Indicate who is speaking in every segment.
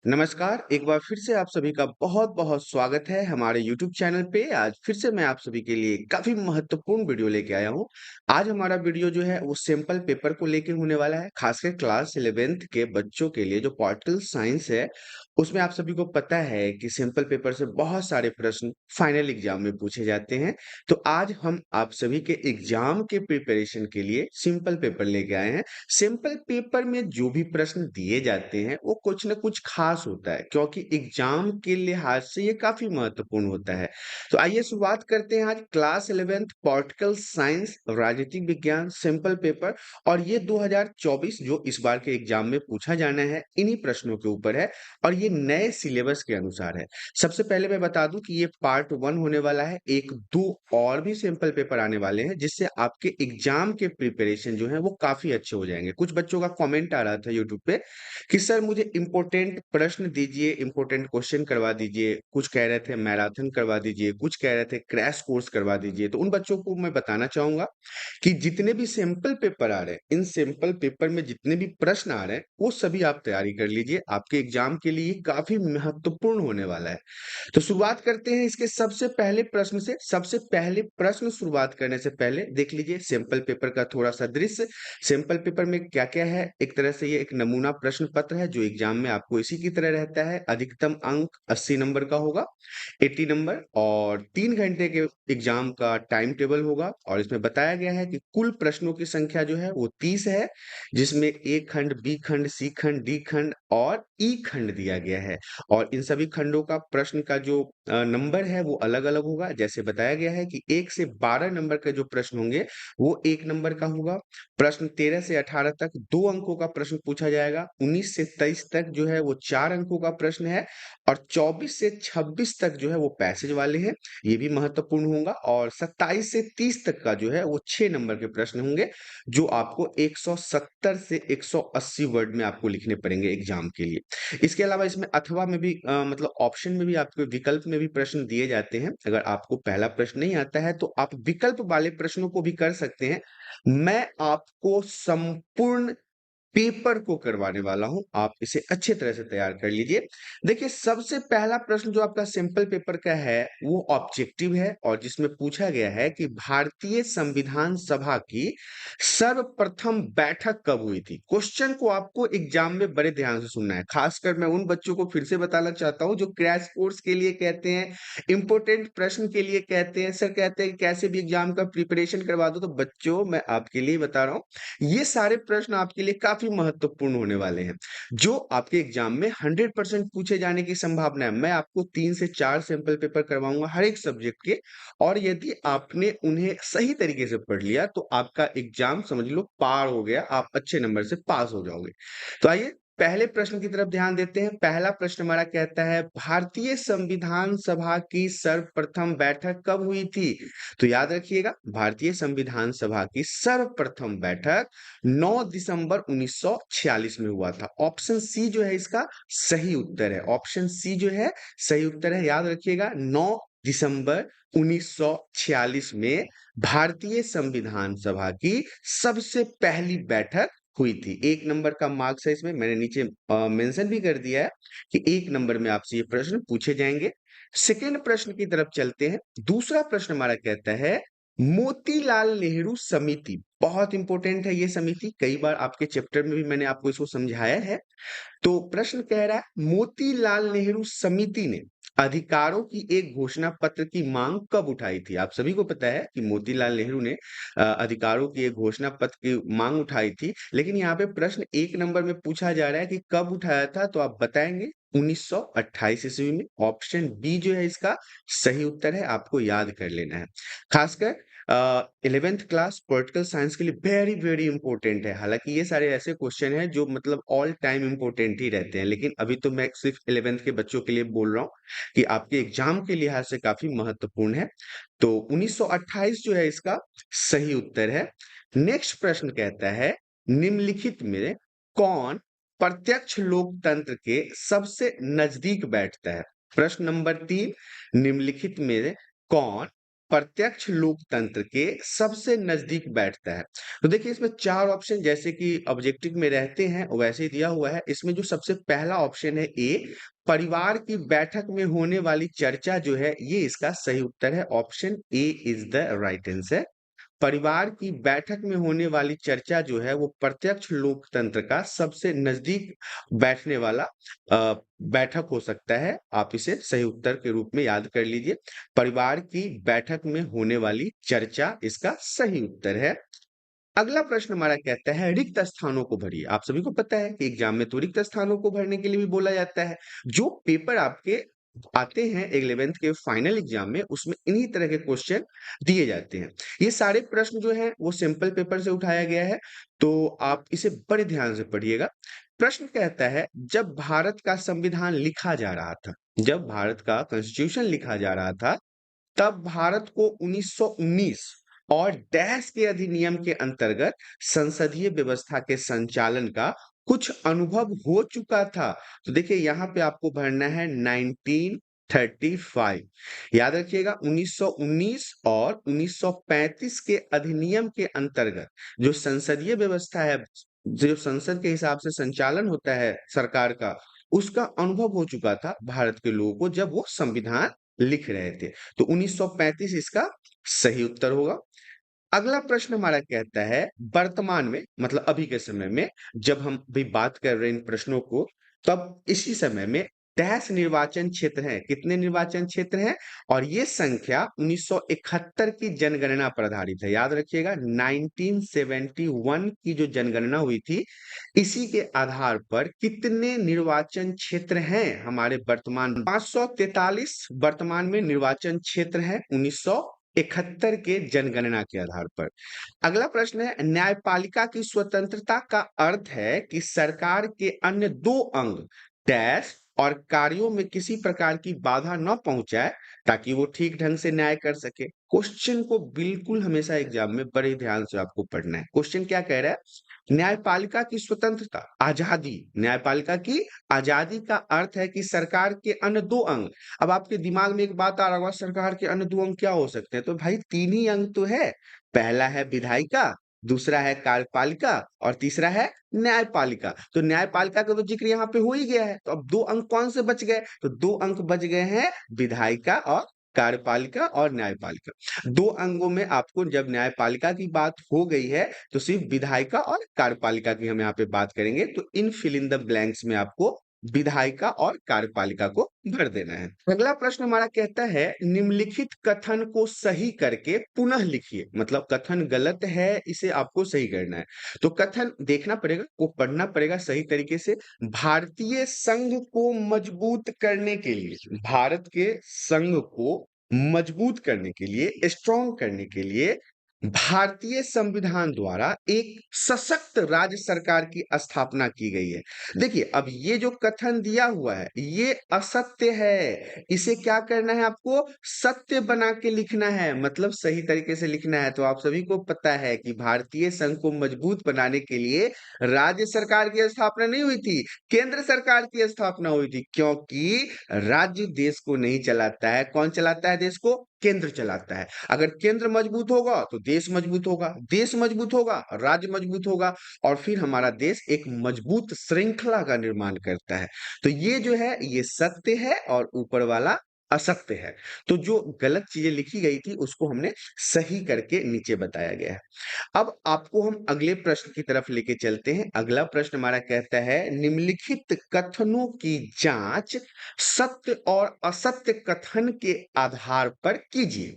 Speaker 1: नमस्कार, एक बार फिर से आप सभी का बहुत-बहुत स्वागत है हमारे यूट्यूब चैनल पे। आज फिर से मैं आप सभी के लिए काफ़ी महत्वपूर्ण वीडियो लेके आया हूँ। आज हमारा वीडियो जो है वो सिंपल पेपर को लेके होने वाला है, खासकर क्लास 11th के बच्चों के लिए जो पॉलिटिकल साइंस है, उसमें आप सभी को पता है कि सिंपल पेपर से बहुत सारे प्रश्न फाइनल एग्ज़ाम में पूछे जाते हैं। तो आज हम आप सभी के एग्ज़ाम के प्रिपरेशन के लिए सिंपल पेपर लेके आए हैं। सिंपल पेपर में जो भी प्रश्न दिए जाते हैं वो कुछ न कुछ खास होता है क्योंकि एग्जाम के लिहाज से ये काफी महत्वपूर्ण होता है। तो आइए शुरुआत करते हैं आज क्लास 11th पॉलिटिकल साइंस राजनीतिक विज्ञान सिंपल पेपर। और ये 2024 जो इस बार के एग्जाम में पूछा जाना है इन्हीं प्रश्नों के ऊपर है और ये नए सिलेबस के अनुसार है। सबसे पहले मैं बता दूं कि ये पार्ट 1 होने वाला है। एक दो और भी सिंपल पेपर आने वाले हैं जिससे आपके एग्जाम के प्रिपरेशन जो है वो काफी अच्छे हो जाएंगे। कुछ बच्चों का कमेंट आ रहा था यूट्यूब पे कि सर मुझे इंपॉर्टेंट प्रश्न दीजिए, इंपॉर्टेंट क्वेश्चन करवा दीजिए। कुछ कह रहे थे मैराथन करवा दीजिए, कुछ कह रहे थे क्रैश कोर्स करवा दीजिए। तो उन बच्चों को मैं बताना चाहूंगा कि जितने भी सैंपल पेपर आ रहे हैं, इन सैंपल पेपर में जितने भी प्रश्न आ रहे हैं, वो सभी आप तैयारी कर लीजिए। आपके एग्जाम के लिए काफी महत्वपूर्ण होने वाला है। तो शुरुआत करते हैं इसके सबसे पहले प्रश्न से। सबसे पहले प्रश्न शुरुआत करने से पहले देख लीजिए सैंपल पेपर का थोड़ा सा दृश्य। सैंपल पेपर में क्या-क्या है? एक तरह से ये एक नमूना प्रश्न पत्र है जो एग्जाम में आपको इसी की तरह रहता है। अधिकतम अंक 80 नंबर का होगा, 80 नंबर, और 3 घंटे के एग्जाम का टाइम टेबल होगा। और इसमें बताया गया है कि कुल प्रश्नों की संख्या जो है वो 30 है, जिसमें ए खंड, बी खंड, सी खंड, डी खंड और ई खंड दिया गया है। और इन सभी खंडों का प्रश्न का जो नंबर है वो अलग-अलग होगा। जैसे बताया गया है कि 1 से 12 नंबर के जो प्रश्न होंगे वो 1 नंबर का होगा। प्रश्न 13 से 18 तक 2 अंकों का प्रश्न पूछा जाएगा। 19 से 23 तक जो है वो 4 अंकों का प्रश्न है और 24 से 26 तक जो है वो पैसेज वाले हैं, ये भी महत्वपूर्ण होगा। और 27 से 30 तक का जो है वो 6 नंबर के प्रश्न होंगे, जो आपको 170 से 180 वर्ड में आपको लिखने पड़ेंगे एग्जाम के लिए। इसके अलावा इसमें अथवा में भी मतलब ऑप्शन में भी आपको विकल्प में भी प्रश्न दिए जाते हैं। अगर आपको पहला प्रश्न नहीं आता है तो आप विकल्प वाले प्रश्नों को भी कर सकते हैं। मैं आपको संपूर्ण पेपर को करवाने वाला हूं, आप इसे अच्छे तरह से तैयार कर लीजिए। देखिए सबसे पहला प्रश्न जो आपका सिंपल पेपर का है वो ऑब्जेक्टिव है और जिसमें पूछा गया है कि भारतीय संविधान सभा की सर्वप्रथम बैठक कब हुई थी। क्वेश्चन को आपको एग्जाम में बड़े ध्यान से सुनना है। खासकर मैं उन बच्चों को फिर से बताना चाहता हूं जो क्रैश कोर्स के लिए कहते हैं, इंपोर्टेंट प्रश्न के लिए कहते हैं, सर कहते हैं कि कैसे भी एग्जाम का प्रिपरेशन करवा दो। तो बच्चों मैं आपके लिए बता रहा हूं, ये सारे प्रश्न आपके लिए काफी महत्वपूर्ण होने वाले हैं, जो आपके एग्जाम में 100% पूछे जाने की संभावना है। मैं आपको 3 से 4 सैंपल पेपर करवाऊंगा हर एक सब्जेक्ट के, और यदि आपने उन्हें सही तरीके से पढ़ लिया तो आपका एग्जाम समझ लो पार हो गया, आप अच्छे नंबर से पास हो जाओगे। तो आइए पहले प्रश्न की तरफ ध्यान देते हैं। पहला प्रश्न हमारा कहता है भारतीय संविधान सभा की सर्वप्रथम बैठक कब हुई थी। तो याद रखिएगा भारतीय संविधान सभा की सर्वप्रथम बैठक 9 दिसंबर 1946 में हुआ था। ऑप्शन सी जो है इसका सही उत्तर है। ऑप्शन सी जो है सही उत्तर है, याद रखिएगा। 9 दिसंबर 1946 में भारतीय संविधान सभा की सबसे पहली बैठक हुई थी। 1 नंबर का मार्क्स है इसमें, मैंने नीचे मेंशन भी कर दिया है कि 1 नंबर में आपसे ये प्रश्न पूछे जाएंगे। सेकंड प्रश्न की तरफ चलते हैं। दूसरा प्रश्न हमारा कहता है मोतीलाल नेहरू समिति, बहुत इंपॉर्टेंट है ये समिति, कई बार आपके चैप्टर में भी मैंने आपको इसको समझाया है। तो प्रश्न कह रहा है मोतीलाल नेहरू समिति ने अधिकारों की एक घोषणा पत्र की मांग कब उठाई थी। आप सभी को पता है कि मोतीलाल नेहरू ने अधिकारों की एक घोषणा पत्र की मांग उठाई थी, लेकिन यहाँ पे प्रश्न 1 नंबर में पूछा जा रहा है कि कब उठाया था, तो आप बताएंगे 1928 ईस्वी में। ऑप्शन बी जो है इसका सही उत्तर है, आपको याद कर लेना है। खासकर 11th क्लास पॉलिटिकल साइंस के लिए वेरी वेरी इंपॉर्टेंट है। हालांकि ये सारे ऐसे क्वेश्चन हैं जो मतलब ऑल टाइम इंपॉर्टेंट ही रहते हैं, लेकिन अभी तो मैं सिर्फ 11th के बच्चों के लिए बोल रहा हूँ कि आपके एग्जाम के लिहाज से काफी महत्वपूर्ण है। तो 1928 जो है इसका सही उत्तर है। नेक्स्ट प्रश्न कहता है निम्नलिखित में कौन प्रत्यक्ष लोकतंत्र के सबसे नजदीक बैठता है। प्रश्न नंबर 3, निम्नलिखित में कौन प्रत्यक्ष लोकतंत्र के सबसे नजदीक बैठता है? तो देखिए इसमें 4 ऑप्शन जैसे कि ऑब्जेक्टिव में रहते हैं वैसे ही दिया हुआ है। इसमें जो सबसे पहला ऑप्शन है ए, परिवार की बैठक में होने वाली चर्चा जो है ये इसका सही उत्तर है। Option A is the right answer. परिवार की बैठक में होने वाली चर्चा जो है वो प्रत्यक्ष लोकतंत्र का सबसे नजदीक बैठने वाला बैठक हो सकता है। आप इसे सही उत्तर के रूप में याद कर लीजिए। परिवार की बैठक में होने वाली चर्चा इसका सही उत्तर है। अगला प्रश्न हमारा कहता है रिक्त स्थानों को भरिए। आप सभी को पता है कि एग्जाम में तो रिक्त स्थानों को भरने के लिए भी बोला जाता है। जो पेपर आपके आते हैं 11th के फाइनल एग्जाम में उसमें इन्हीं तरह के क्वेश्चन दिए जाते हैं। ये सारे प्रश्न जो है वो सिंपल पेपर से उठाया गया है, तो आप इसे बड़े ध्यान से पढ़िएगा। प्रश्न कहता है जब भारत का संविधान लिखा जा रहा था, जब भारत का कॉन्स्टिट्यूशन लिखा जा रहा था, तब भारत को 1919 और डैश के अधिनियम के अंतर्गत संसदीय व्यवस्था के संचालन का कुछ अनुभव हो चुका था। तो देखिए यहाँ पे आपको भरना है 1935। याद रखिएगा 1919 और 1935 के अधिनियम के अंतर्गत जो संसदीय व्यवस्था है, जो संसद के हिसाब से संचालन होता है सरकार का, उसका अनुभव हो चुका था भारत के लोगों को जब वो संविधान लिख रहे थे। तो 1935 इसका सही उत्तर होगा। अगला प्रश्न हमारा कहता है वर्तमान में मतलब अभी के समय में जब हम भी बात कर रहे हैं इन प्रश्नों को, तब इसी समय में डैश निर्वाचन क्षेत्र हैं, कितने निर्वाचन क्षेत्र हैं, और ये संख्या 1971 की जनगणना पर आधारित है। याद रखिएगा 1971 की जो जनगणना हुई थी इसी के आधार पर कितने निर्वाचन क्षेत्र हैं हमारे वर्तमान 543 वर्तमान में निर्वाचन क्षेत्र है 1971 के जनगणना के आधार पर। अगला प्रश्न है न्यायपालिका की स्वतंत्रता का अर्थ है कि सरकार के अन्य 2 अंग डैश और कार्यों में किसी प्रकार की बाधा न पहुंचाए ताकि वो ठीक ढंग से न्याय कर सके। क्वेश्चन को बिल्कुल हमेशा एग्जाम में बड़े ध्यान से आपको पढ़ना है। क्वेश्चन क्या कह रहा है? न्यायपालिका की स्वतंत्रता, आजादी, न्यायपालिका की आजादी का अर्थ है कि सरकार के अन्य 2 अंग। अब आपके दिमाग में एक बात आ रहा होगा सरकार के अन्य 2 अंग क्या हो सकते हैं? तो भाई 3 ही अंग तो है। पहला है विधायिका, दूसरा है कार्यपालिका और तीसरा है न्यायपालिका। तो न्यायपालिका का तो जिक्र यहाँ पे हो ही गया है। तो अब 2 अंक कौन से बच गए? तो 2 अंक बच गए हैं विधायिका और कार्यपालिका और न्यायपालिका। 2 अंगों में आपको जब न्यायपालिका की बात हो गई है तो सिर्फ विधायिका और कार्यपालिका की हम यहाँ पे बात करेंगे। तो इन फिल इन द ब्लैंक्स में आपको विधायिका और कार्यपालिका को भर देना है। अगला प्रश्न हमारा कहता है निम्नलिखित कथन को सही करके पुनः लिखिए। मतलब कथन गलत है, इसे आपको सही करना है। तो कथन देखना पड़ेगा, वो पढ़ना पड़ेगा सही तरीके से। भारतीय संघ को मजबूत करने के लिए, भारत के संघ को मजबूत करने के लिए, स्ट्रॉन्ग करने के लिए भारतीय संविधान द्वारा एक सशक्त राज्य सरकार की स्थापना की गई है। देखिए अब ये जो कथन दिया हुआ है ये असत्य है। इसे क्या करना है? आपको सत्य बना के लिखना है, मतलब सही तरीके से लिखना है। तो आप सभी को पता है कि भारतीय संघ को मजबूत बनाने के लिए राज्य सरकार की स्थापना नहीं हुई थी, केंद्र सरकार की स्थापना हुई थी। क्योंकि राज्य देश को नहीं चलाता है, कौन चलाता है देश को? केंद्र चलाता है। अगर केंद्र मजबूत होगा तो देश मजबूत होगा, देश मजबूत होगा राज्य मजबूत होगा, और फिर हमारा देश एक मजबूत श्रृंखला का निर्माण करता है। तो ये जो है ये सत्य है और ऊपर वाला असत्य है। तो जो गलत चीजें लिखी गई थी उसको हमने सही करके नीचे बताया गया है। अब आपको हम अगले प्रश्न की तरफ लेके चलते हैं। अगला प्रश्न हमारा कहता है निम्नलिखित कथनों की जांच सत्य और असत्य कथन के आधार पर कीजिए।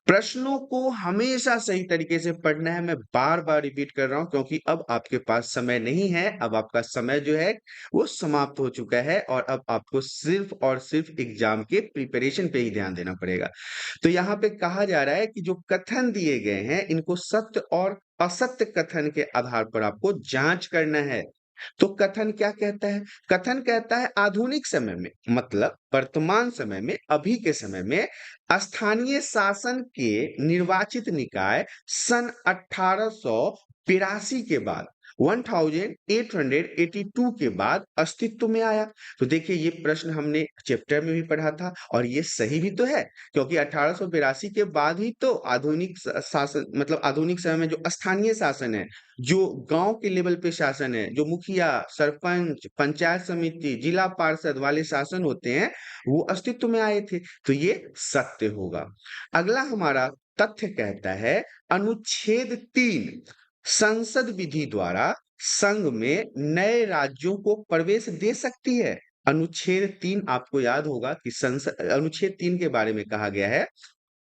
Speaker 1: प्रश्नों को हमेशा सही तरीके से पढ़ना है। मैं बार बार रिपीट कर रहा हूं क्योंकि अब आपके पास समय नहीं है। अब आपका समय जो है वो समाप्त हो चुका है और अब आपको सिर्फ और सिर्फ एग्जाम के प्रिपरेशन पे ही ध्यान देना पड़ेगा। तो यहाँ पे कहा जा रहा है कि जो कथन दिए गए हैं इनको सत्य और असत्य कथन के आधार पर आपको जांच करना है। तो कथन क्या कहता है? कथन कहता है आधुनिक समय में, मतलब वर्तमान समय में, अभी के समय में स्थानीय शासन के निर्वाचित निकाय सन 1882 के बाद 1882 के बाद अस्तित्व में आया। तो देखिए ये प्रश्न हमने चैप्टर में भी पढ़ा था और ये सही भी तो है, क्योंकि 1882 के बाद ही तो आधुनिक शासन, मतलब आधुनिक समय में जो स्थानीय शासन है, जो गांव के लेवल पे शासन है, जो मुखिया, सरपंच, पंचायत समिति, जिला पार्षद वाले शासन होते हैं, वो अस्तित्व में आए थे। तो ये सत्य होगा। अगला हमारा तथ्य कहता है अनुच्छेद 3 संसद विधि द्वारा संघ में नए राज्यों को प्रवेश दे सकती है। अनुच्छेद 3 आपको याद होगा कि संसद, अनुच्छेद 3 के बारे में कहा गया है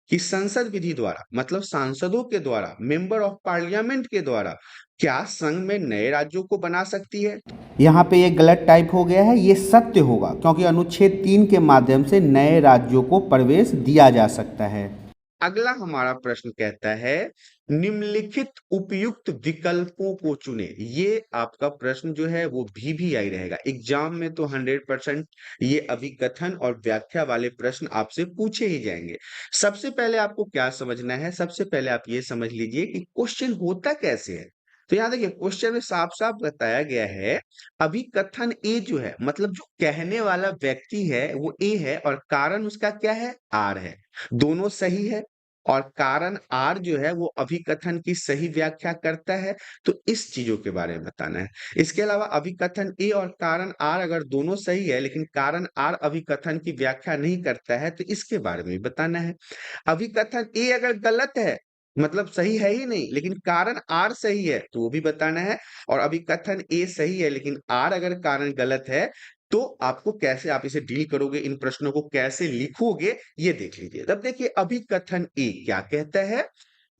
Speaker 1: कि संसद विधि द्वारा मतलब सांसदों के द्वारा, मेंबर ऑफ पार्लियामेंट के द्वारा क्या संघ में नए राज्यों को बना सकती है।
Speaker 2: यहाँ पे ये गलत टाइप हो गया है, ये सत्य होगा क्योंकि अनुच्छेद 3 के माध्यम से नए राज्यों को प्रवेश दिया जा सकता है।
Speaker 1: अगला हमारा प्रश्न कहता है निम्नलिखित उपयुक्त विकल्पों को चुने। ये आपका प्रश्न जो है वो VVI रहेगा। एग्जाम में तो 100% ये अभिकथन और व्याख्या वाले प्रश्न आपसे पूछे ही जाएंगे। सबसे पहले आपको क्या समझना है, सबसे पहले आप ये समझ लीजिए कि क्वेश्चन होता कैसे है। तो यहाँ देखिए क्वेश्चन में साफ साफ बताया गया है अभिकथन ए जो है, मतलब जो कहने वाला व्यक्ति है वो ए है और कारण उसका क्या है, आर है। दोनों सही है और कारण आर जो है वो अभिकथन की सही व्याख्या करता है। तो इस चीजों के बारे में बताना है। इसके अलावा अभिकथन ए और कारण आर अगर दोनों सही है लेकिन कारण आर अभिकथन की व्याख्या नहीं करता है तो इसके बारे में भी बताना है। अभिकथन ए अगर गलत है, मतलब सही है ही नहीं, लेकिन कारण आर सही है तो वो भी बताना है। और अभिकथन ए सही है लेकिन आर अगर कारण गलत है तो आपको कैसे आप इसे डील करोगे, इन प्रश्नों को कैसे लिखोगे ये देख लीजिए। तब देखिए अभिकथन ए क्या कहता है,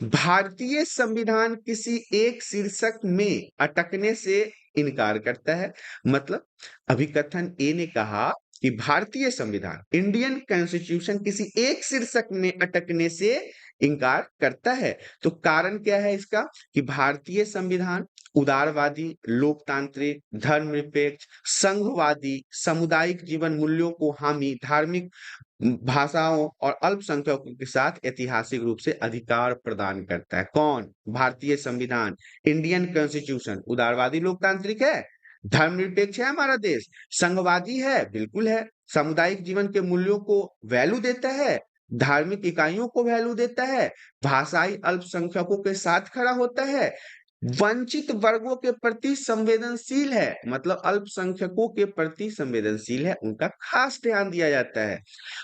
Speaker 1: भारतीय संविधान किसी एक शीर्षक में अटकने से इनकार करता है। मतलब अभिकथन ए ने कहा कि भारतीय संविधान, इंडियन कॉन्स्टिट्यूशन किसी एक शीर्षक में अटकने से इनकार करता है। तो कारण क्या है इसका कि भारतीय संविधान उदारवादी, लोकतांत्रिक, धर्मनिरपेक्ष, संघवादी, सामुदायिक जीवन मूल्यों को हामी, धार्मिक भाषाओं और अल्पसंख्यकों के साथ ऐतिहासिक रूप से अधिकार प्रदान करता है। कौन? भारतीय संविधान, इंडियन कॉन्स्टिट्यूशन उदारवादी लोकतांत्रिक है, धर्मनिरपेक्ष है हमारा देश, संघवादी है, बिल्कुल है, सामुदायिक जीवन के मूल्यों को वैल्यू देता है, धार्मिक इकाइयों को वैल्यू देता है, भाषाई अल्पसंख्यकों के साथ खड़ा होता है, वंचित वर्गों के प्रति संवेदनशील है, मतलब अल्पसंख्यकों के प्रति संवेदनशील है, उनका खास ध्यान दिया जाता है।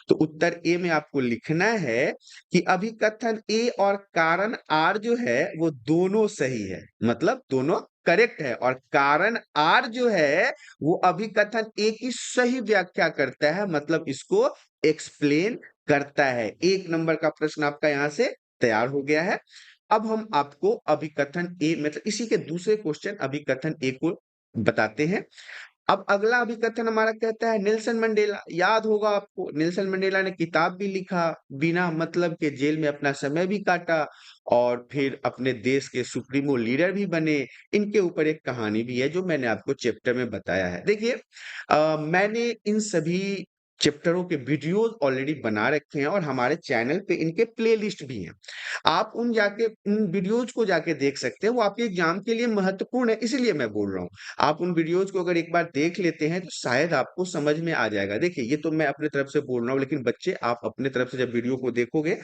Speaker 1: तो उत्तर ए में आपको लिखना है कि अभिकथन ए और कारण आर जो है वो दोनों सही है, मतलब दोनों करेक्ट है, और कारण आर जो है वो अभिकथन ए की सही व्याख्या करता है, मतलब इसको एक्सप्लेन करता है। 1 नंबर का प्रश्न आपका यहाँ से तैयार हो गया है। अब हम आपको अभिकथन ए, मतलब इसी के दूसरे क्वेश्चन अभिकथन ए को बताते हैं। अब अगला अभिकथन हमारा कहता है नेल्सन मंडेला, याद होगा आपको, नेल्सन मंडेला ने किताब भी लिखा, बिना मतलब के जेल में अपना समय भी काटा और फिर अपने देश के सुप्रीमो लीडर भी बने। इनके ऊपर एक कहानी भी है जो मैंने आपको चैप्टर में बताया है। देखिए मैंने इन सभी चैप्टरों के वीडियोस ऑलरेडी बना रखे हैं और हमारे चैनल पे इनके प्लेलिस्ट भी हैं। आप उन वीडियोस को जाके देख सकते हैं, वो आपके एग्जाम के लिए महत्वपूर्ण है, इसीलिए मैं बोल रहा हूँ। आप उन वीडियोस को अगर एक बार देख लेते हैं तो शायद आपको समझ में आ जाएगा। देखिए ये तो मैं अपने तरफ से बोल रहा हूँ, लेकिन बच्चे आप अपने तरफ से जब वीडियो को देखोगे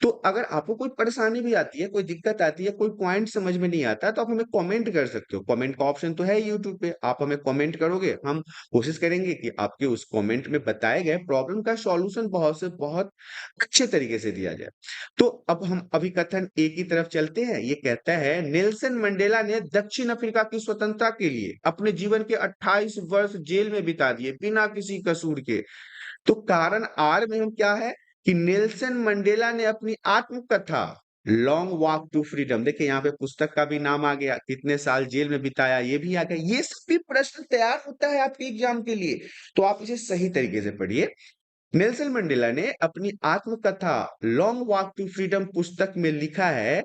Speaker 1: तो अगर आपको कोई परेशानी भी आती है, कोई दिक्कत आती है, कोई पॉइंट समझ में नहीं आता तो आप हमें कमेंट कर सकते हो। कमेंट का ऑप्शन तो है यूट्यूब पे, आप हमें कमेंट करोगे, हम कोशिश करेंगे कि आपके उस कमेंट में बताए गए प्रॉब्लम का सॉल्यूशन बहुत से बहुत अच्छे तरीके से दिया जाए। तो अब हम अभिकथन ए की तरफ चलते हैं। ये कहता है नेल्सन मंडेला ने दक्षिण अफ्रीका की स्वतंत्रता के लिए अपने जीवन के 28 वर्ष जेल में बिता दिए बिना किसी कसूर के। तो कारण आर में हम क्या है कि नेल्सन मंडेला ने अपनी आत्मकथा लॉन्ग वॉक टू फ्रीडम, देखिए यहाँ पे पुस्तक का भी नाम आ गया, कितने साल जेल में बिताया ये भी आ गया। ये सब भी प्रश्न तैयार होता है आपके एग्जाम के लिए, तो आप इसे सही तरीके से पढ़िए। नेल्सन मंडेला ने अपनी आत्मकथा लॉन्ग वॉक टू फ्रीडम पुस्तक में लिखा है।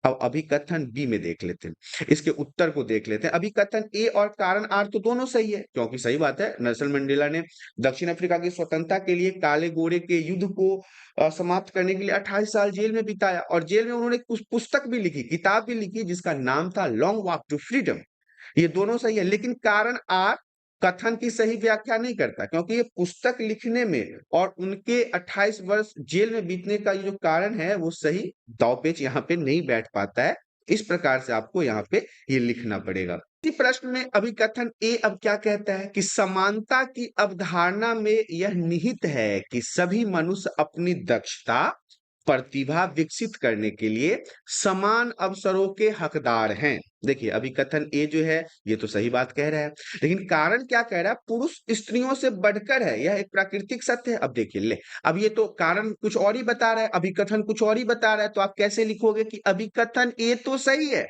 Speaker 1: अब अभिकथन बी में देख लेते हैं, इसके उत्तर को देख लेते हैं। अभिकथन ए और कारण आर तो दोनों सही है, क्योंकि सही बात है नेल्सन मंडेला ने दक्षिण अफ्रीका की स्वतंत्रता के लिए काले गोरे के युद्ध को समाप्त करने के लिए 28 साल जेल में बिताया और जेल में उन्होंने कुछ पुस्तक भी लिखी, किताब भी लिखी जिसका नाम था लॉन्ग वॉक टू फ्रीडम। ये दोनों सही है, लेकिन कारण आर कथन की सही व्याख्या नहीं करता, क्योंकि ये पुस्तक लिखने में और उनके 28 वर्ष जेल में बीतने का ये जो कारण है वो सही दांवपेच यहाँ पे नहीं बैठ पाता है। इस प्रकार से आपको यहाँ पे ये लिखना पड़ेगा। इसी प्रश्न में अभिकथन ए अब क्या कहता है कि समानता की अवधारणा में यह निहित है कि सभी मनुष्य अपनी दक्षता प्रतिभा विकसित करने के लिए समान अवसरों के हकदार हैं। देखिए अभी कथन ए जो है ये तो सही बात कह रहा है, लेकिन कारण क्या कह रहा है, पुरुष स्त्रियों से बढ़कर है, यह एक प्राकृतिक सत्य है। अब देखिए ले, अब ये तो कारण कुछ और ही बता रहा है, अभिकथन कुछ और ही बता रहा है, तो आप कैसे लिखोगे कि अभिकथन ए तो सही है,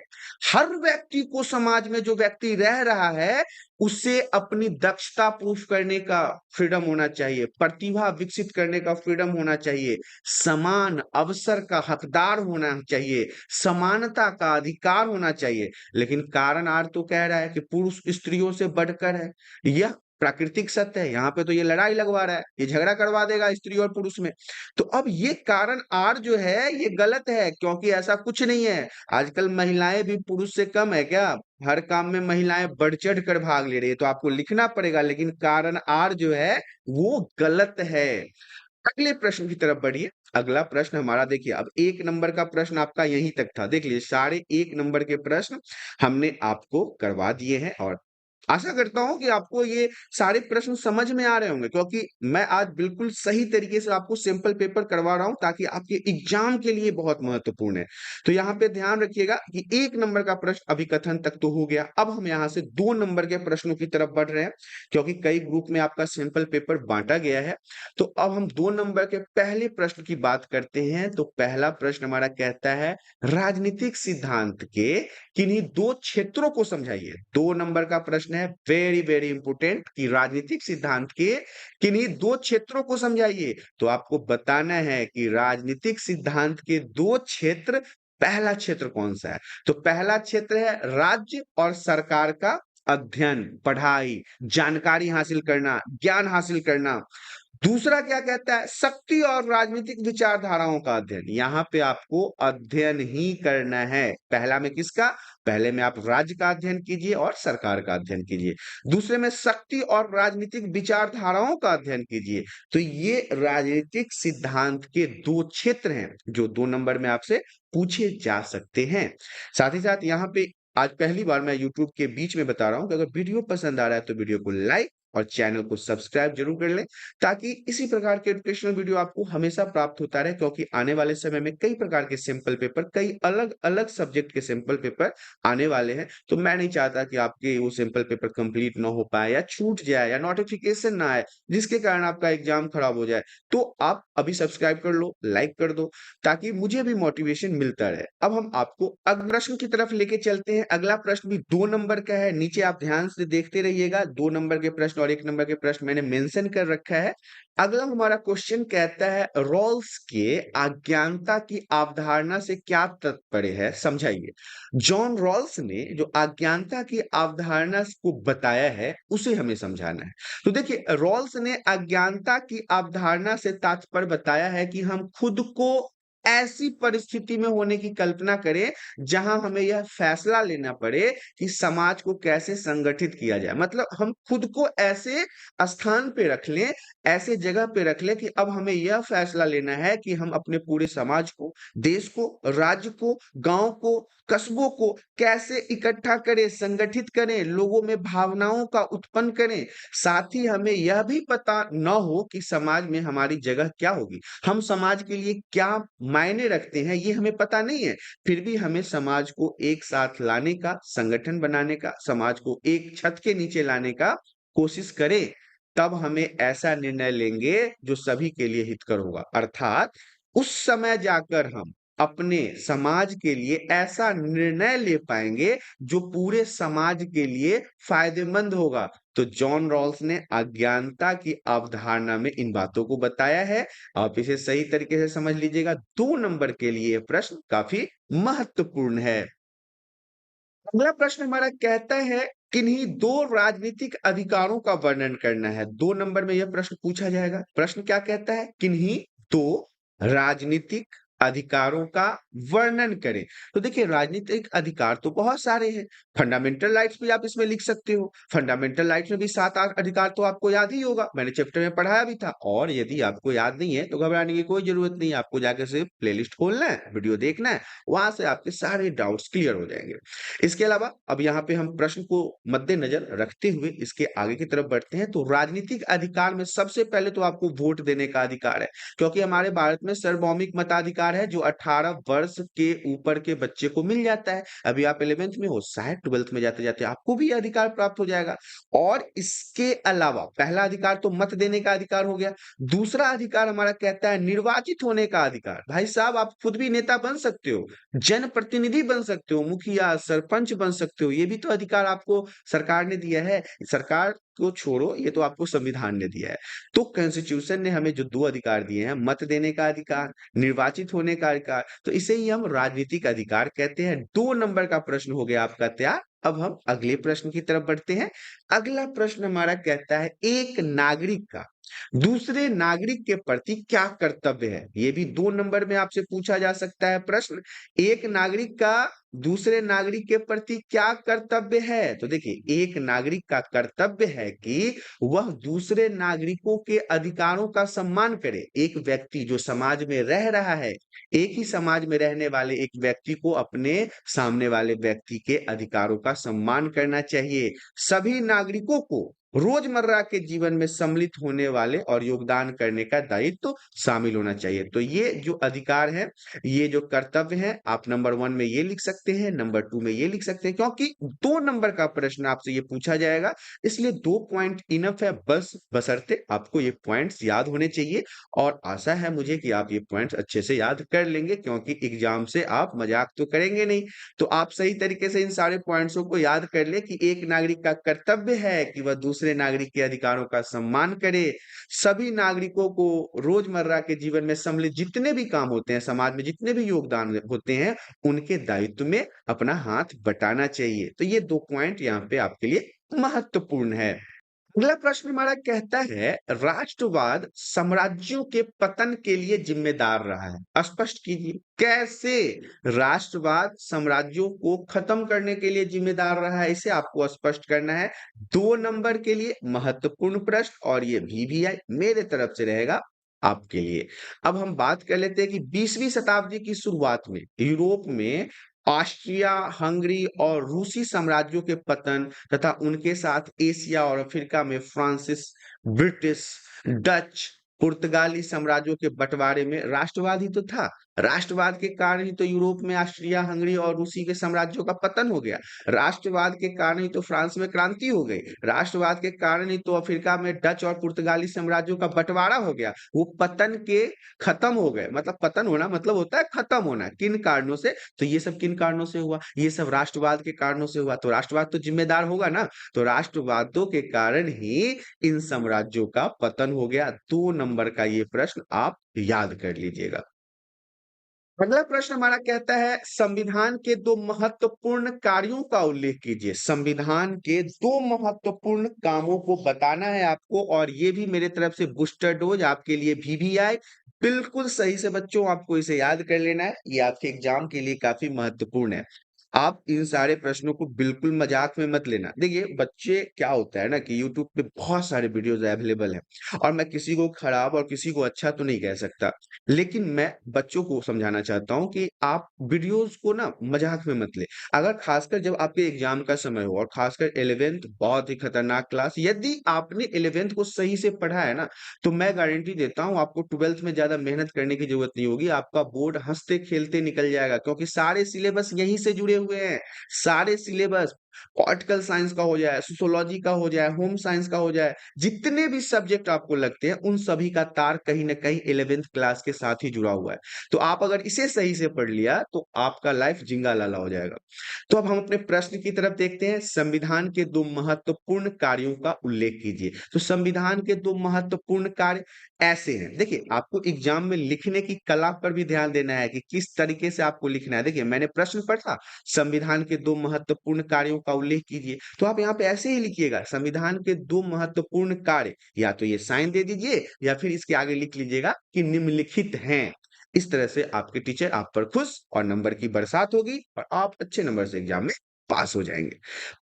Speaker 1: हर व्यक्ति को समाज में जो व्यक्ति रह रहा है उसे अपनी दक्षता प्रूफ करने का फ्रीडम होना चाहिए, प्रतिभा विकसित करने का फ्रीडम होना चाहिए, समान अवसर का हकदार होना चाहिए, समानता का अधिकार होना चाहिए। लेकिन कारण आर तो कह रहा है कि पुरुष स्त्रियों से बढ़कर है, यह प्राकृतिक सत्य है। यहाँ पे तो ये लड़ाई लगवा रहा है, ये झगड़ा करवा देगा स्त्री और पुरुष में। तो अब ये कारण आर जो है ये गलत है, क्योंकि ऐसा कुछ नहीं है। आजकल महिलाएं भी पुरुष से कम है क्या? हर काम में महिलाएं बढ़ चढ़ कर भाग ले रही है, तो आपको लिखना पड़ेगा, लेकिन कारण आर जो है वो गलत है। अगले प्रश्न की तरफ बढ़िए। अगला प्रश्न हमारा देखिए, अब 1 नंबर का प्रश्न आपका यहीं तक था। देख लीजिए सारे 1 नंबर के प्रश्न हमने आपको करवा दिए हैं, और आशा करता हूं कि आपको ये सारे प्रश्न समझ में आ रहे होंगे, क्योंकि मैं आज बिल्कुल सही तरीके से आपको सिंपल पेपर करवा रहा हूं ताकि आपके एग्जाम के लिए बहुत महत्वपूर्ण है। तो यहाँ पे ध्यान रखिएगा कि 1 नंबर का प्रश्न अभिकथन तक तो हो गया। अब हम यहाँ से 2 नंबर के प्रश्नों की तरफ बढ़ रहे हैं, क्योंकि कई ग्रुप में आपका सिंपल पेपर बांटा गया है। तो अब हम 2 नंबर के पहले प्रश्न की बात करते हैं। तो पहला प्रश्न हमारा कहता है, राजनीतिक सिद्धांत के किन्हीं दो क्षेत्रों को समझाइए। 2 नंबर का प्रश्न है, वेरी वेरी इंपोर्टेंट, कि राजनीतिक सिद्धांत के किन्हीं दो क्षेत्रों को समझाइए। तो आपको बताना है कि राजनीतिक सिद्धांत के दो क्षेत्र, पहला क्षेत्र कौन सा है? तो पहला क्षेत्र है राज्य और सरकार का अध्ययन, पढ़ाई, जानकारी हासिल करना, ज्ञान हासिल करना। दूसरा क्या कहता है, शक्ति और राजनीतिक विचारधाराओं का अध्ययन। यहाँ पे आपको अध्ययन ही करना है। पहला में किसका? पहले में आप राज्य का अध्ययन कीजिए और सरकार का अध्ययन कीजिए, दूसरे में शक्ति और राजनीतिक विचारधाराओं का अध्ययन कीजिए। तो ये राजनीतिक सिद्धांत के दो क्षेत्र हैं जो 2 नंबर में आपसे पूछे जा सकते हैं। साथ ही साथ यहाँ पे आज पहली बार मैं YouTube के बीच में बता रहा हूं कि अगर वीडियो पसंद आ रहा है तो वीडियो को लाइक और चैनल को सब्सक्राइब जरूर कर लें, ताकि इसी प्रकार के एजुकेशनल वीडियो आपको हमेशा प्राप्त होता रहे। क्योंकि आने वाले समय में कई प्रकार के सिंपल पेपर, कई अलग अलग सब्जेक्ट के सिंपल पेपर आने वाले हैं, तो मैं नहीं चाहता कि आपके वो सिंपल पेपर कंप्लीट ना हो पाए या छूट जाए या नोटिफिकेशन ना आए, जिसके कारण आपका एग्जाम खराब हो जाए। तो आप अभी सब्सक्राइब कर लो, लाइक कर दो, ताकि मुझे भी मोटिवेशन मिलता रहे। अब हम आपको अगले प्रश्न की तरफ लेके चलते हैं। अगला प्रश्न भी 2 नंबर का है, नीचे आप ध्यान से देखते रहिएगा। 2 नंबर के प्रश्न और 1 नंबर के प्रश्न मैंने मेंशन कर रखा है। अगला हमारा क्वेश्चन कहता है, रॉल्स के अज्ञानता की अवधारणा से क्या तात्पर्य है, समझाइए। जॉन रॉल्स ने जो अज्ञानता की अवधारणा को बताया है उसे हमें समझाना है। तो देखिए रॉल्स ने अज्ञानता की अवधारणा से तात्पर्य बताया है कि हम खुद को ऐसी परिस्थिति में होने की कल्पना करें जहां हमें यह फैसला लेना पड़े कि समाज को कैसे संगठित किया जाए। मतलब हम खुद को ऐसे स्थान पे रख लें, ऐसे जगह पे रख लें कि अब हमें यह फैसला लेना है कि हम अपने पूरे समाज को, देश को, राज्य को, गांव को, कस्बों को कैसे इकट्ठा करें, संगठित करें, लोगों में भावनाओं का उत्पन्न करें। साथ ही हमें यह भी पता न हो कि समाज में हमारी जगह क्या होगी, हम समाज के लिए क्या मायने रखते हैं, ये हमें पता नहीं है। फिर भी हमें समाज को एक साथ लाने का, संगठन बनाने का, समाज को एक छत के नीचे लाने का कोशिश करें। तब हमें ऐसा निर्णय लेंगे जो सभी के लिए हितकर होगा। अर्थात उस समय जाकर हम अपने समाज के लिए ऐसा निर्णय ले पाएंगे जो पूरे समाज के लिए फायदेमंद होगा। तो जॉन रॉल्स ने अज्ञानता की अवधारणा में इन बातों को बताया है। आप इसे सही तरीके से समझ लीजिएगा। 2 नंबर के लिए प्रश्न काफी महत्वपूर्ण है। अगला प्रश्न हमारा कहता है, किन्हीं दो राजनीतिक अधिकारों का वर्णन करना है। 2 नंबर में यह प्रश्न पूछा जाएगा। प्रश्न क्या कहता है? किन्हीं दो राजनीतिक अधिकारों का वर्णन करें। तो देखिए राजनीतिक अधिकार तो बहुत सारे हैं। फंडामेंटल राइट्स भी आप इसमें लिख सकते हो। फंडामेंटल राइट्स में भी 7-8 अधिकार तो आपको याद ही होगा। मैंने चैप्टर में पढ़ाया भी था। और यदि आपको याद नहीं है तो घबराने की कोई जरूरत नहीं है। आपको जाकर सिर्फ प्लेलिस्ट खोलना है, वीडियो देखना है, वहां से आपके सारे डाउट्स क्लियर हो जाएंगे। इसके अलावा अब यहाँ पे हम प्रश्न को मद्देनजर रखते हुए इसके आगे की तरफ बढ़ते हैं। तो राजनीतिक अधिकार में सबसे पहले तो आपको वोट देने का अधिकार है, क्योंकि हमारे भारत में सार्वभौमिक मताधिकार है जो 18 वर्ष के ऊपर के बच्चे को मिल जाता है। अभी आप 11th में हो, शायद 12th में जाते जाते आपको भी यह अधिकार प्राप्त हो जाएगा। और इसके अलावा पहला अधिकार तो मत देने का अधिकार हो गया। दूसरा अधिकार हमारा कहता है निर्वाचित होने का अधिकार। भाई साहब आप खुद भी नेता बन सकते हो, जनप्रतिनिधि बन सकते हो, मुखिया सरपंच बन सकते हो। ये भी तो अधिकार आपको सरकार ने दिया है। सरकार को छोड़ो, ये तो आपको संविधान ने दिया है। तो कॉन्स्टिट्यूशन ने हमें जो 2 अधिकार दिए हैं, मत देने का अधिकार, निर्वाचित होने का अधिकार, तो इसे ही हम राजनीतिक अधिकार कहते हैं। 2 नंबर का प्रश्न हो गया आपका तैयार। अब हम अगले प्रश्न की तरफ बढ़ते हैं। अगला प्रश्न हमारा कहता है एक नागरिक का दूसरे नागरिक के प्रति क्या कर्तव्य है। ये भी 2 नंबर में आपसे पूछा जा सकता है प्रश्न। एक नागरिक का दूसरे नागरिक के प्रति क्या कर्तव्य है। तो देखिए एक नागरिक का कर्तव्य है कि वह दूसरे नागरिकों के अधिकारों का सम्मान करे। एक व्यक्ति जो समाज में रह रहा है, एक ही समाज में रहने वाले एक व्यक्ति को अपने सामने वाले व्यक्ति के अधिकारों का सम्मान करना चाहिए। सभी नागरिकों को रोजमर्रा के जीवन में सम्मिलित होने वाले और योगदान करने का दायित्व तो शामिल होना चाहिए। तो ये जो अधिकार है, ये जो कर्तव्य है, आप नंबर 1 में ये लिख सकते हैं, नंबर 2 में ये लिख सकते हैं, क्योंकि 2 नंबर का प्रश्न आपसे ये पूछा जाएगा, इसलिए 2 पॉइंट इनफ है। बस बशर्ते आपको ये पॉइंट्स याद होने चाहिए। और आशा है मुझे कि आप ये पॉइंट्स अच्छे से याद कर लेंगे, क्योंकि एग्जाम से आप मजाक तो करेंगे नहीं। तो आप सही तरीके से इन सारे पॉइंट्सों को याद कर ले कि एक नागरिक का कर्तव्य है कि वह दूसरे नागरिक के अधिकारों का सम्मान करे। सभी नागरिकों को रोजमर्रा के जीवन में सम्मिलित जितने भी काम होते हैं, समाज में जितने भी योगदान होते हैं, उनके दायित्व में अपना हाथ बटाना चाहिए। तो ये 2 पॉइंट यहाँ पे आपके लिए महत्वपूर्ण है। अगला प्रश्न हमारा कहता है राष्ट्रवाद साम्राज्यों के पतन के लिए जिम्मेदार रहा है। स्पष्ट कीजिए कैसे राष्ट्रवाद साम्राज्यों को खत्म करने के लिए जिम्मेदार रहा है, इसे आपको स्पष्ट करना है। 2 नंबर के लिए महत्वपूर्ण प्रश्न, और ये VVI मेरे तरफ से रहेगा आपके लिए। अब हम बात कर लेते हैं कि 20वीं शताब्दी की शुरुआत में यूरोप में ऑस्ट्रिया हंगरी और रूसी साम्राज्यों के पतन तथा उनके साथ एशिया और अफ्रीका में फ्रांसिस, ब्रिटिश, डच, पुर्तगाली साम्राज्यों के बंटवारे में राष्ट्रवाद ही तो था। राष्ट्रवाद के कारण ही तो यूरोप में ऑस्ट्रिया हंगरी और रूसी के साम्राज्यों का पतन हो गया। राष्ट्रवाद के कारण ही तो फ्रांस में क्रांति हो गई। राष्ट्रवाद के कारण ही तो अफ्रीका में डच और पुर्तगाली साम्राज्यों का बंटवारा हो गया। वो पतन के खत्म हो गए, मतलब पतन होना मतलब होता है खत्म होना। किन कारणों से? तो ये सब किन कारणों से हुआ? ये सब राष्ट्रवाद के कारणों से हुआ। तो राष्ट्रवाद तो जिम्मेदार होगा ना। तो राष्ट्रवादों के कारण ही इन साम्राज्यों का पतन हो गया। 2 नंबर का ये प्रश्न आप याद कर लीजिएगा। अगला प्रश्न हमारा कहता है संविधान के 2 महत्वपूर्ण कार्यों का उल्लेख कीजिए। संविधान के 2 महत्वपूर्ण कामों को बताना है आपको, और ये भी मेरे तरफ से बूस्टर डोज आपके लिए VVI। बिल्कुल सही से बच्चों आपको इसे याद कर लेना है, ये आपके एग्जाम के लिए काफी महत्वपूर्ण है। आप इन सारे प्रश्नों को बिल्कुल मजाक में मत लेना। देखिए बच्चे क्या होता है ना कि YouTube पे बहुत सारे वीडियोस अवेलेबल हैं, और मैं किसी को खराब और किसी को अच्छा तो नहीं कह सकता, लेकिन मैं बच्चों को समझाना चाहता हूँ कि आप वीडियोस को ना मजाक में मत ले। अगर खासकर जब आपके एग्जाम का समय हो, और खासकर 11th बहुत ही खतरनाक क्लास, यदि आपने 11th को सही से पढ़ा है ना, तो मैं गारंटी देता हूँ आपको 12th में ज्यादा मेहनत करने की जरूरत नहीं होगी। आपका बोर्ड हंसते खेलते निकल जाएगा, क्योंकि सारे सिलेबस यहीं से जुड़े हुए हैं। सारे सिलेबस पॉलिटिकल साइंस का हो जाए, सोशियोलॉजी का हो जाए, होम साइंस का हो जाए, जितने भी सब्जेक्ट आपको लगते हैं उन सभी का तार कहीं ना कहीं 11th क्लास के साथ ही जुड़ा हुआ है। तो आप अगर इसे सही से पढ़ लिया तो आपका लाइफ जिंगा लाला हो जाएगा। तो अब हम अपने प्रश्न की तरफ देखते हैं। संविधान के 2 महत्वपूर्ण कार्यों का उल्लेख कीजिए। तो संविधान के 2 महत्वपूर्ण कार्य ऐसे हैं। देखिए आपको एग्जाम में लिखने की कला पर भी ध्यान देना है कि किस तरीके से आपको लिखना है। देखिए मैंने प्रश्न पढ़ा, संविधान के 2 महत्वपूर्ण कार्यों का उल्लेख कीजिए, तो आप यहाँ पे ऐसे ही लिखिएगा संविधान के 2 महत्वपूर्ण कार्य, या तो ये साइन दे दीजिए या फिर इसके आगे लिख लीजिएगा कि निम्नलिखित हैं। इस तरह से आपके टीचर आप पर खुश और नंबर की बरसात होगी और आप अच्छे नंबर से एग्जाम में पास हो जाएंगे।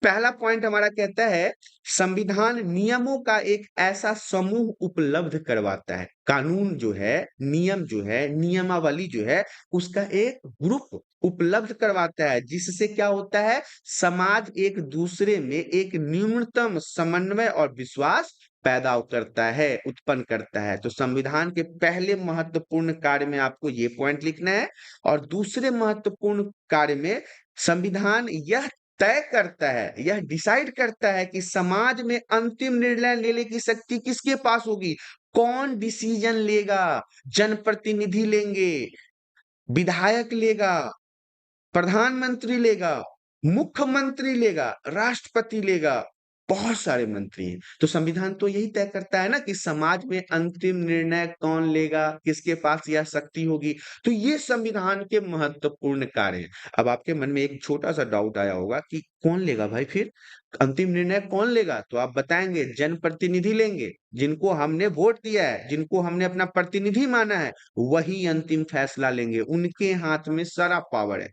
Speaker 1: पहला पॉइंट हमारा कहता है, संविधान नियमों का एक ऐसा समूह उपलब्ध करवाता है। कानून जो है, नियम जो है, नियमावली जो है, उसका एक ग्रुप उपलब्ध करवाता है, जिससे क्या होता है, समाज एक दूसरे में एक न्यूनतम समन्वय और विश्वास पैदा करता है, उत्पन्न करता है। तो संविधान के पहले महत्वपूर्ण कार्य में आपको ये पॉइंट लिखना है। और दूसरे महत्वपूर्ण कार्य में संविधान यह तय करता है, यह डिसाइड करता है कि समाज में अंतिम निर्णय लेने की शक्ति किसके पास होगी, कौन डिसीजन लेगा। जनप्रतिनिधि लेंगे, विधायक लेगा, प्रधानमंत्री लेगा, मुख्यमंत्री लेगा, राष्ट्रपति लेगा, बहुत सारे मंत्री हैं। तो संविधान तो यही तय करता है ना कि समाज में अंतिम निर्णय कौन लेगा, किसके पास यह शक्ति होगी। तो ये संविधान के महत्वपूर्ण कार्य हैं। अब आपके मन में एक छोटा सा डाउट आया होगा कि कौन लेगा भाई, फिर अंतिम निर्णय कौन लेगा? तो आप बताएंगे जनप्रतिनिधि लेंगे, जिनको हमने वोट दिया है, जिनको हमने अपना प्रतिनिधि माना है, वही अंतिम फैसला लेंगे। उनके हाथ में सारा पावर है।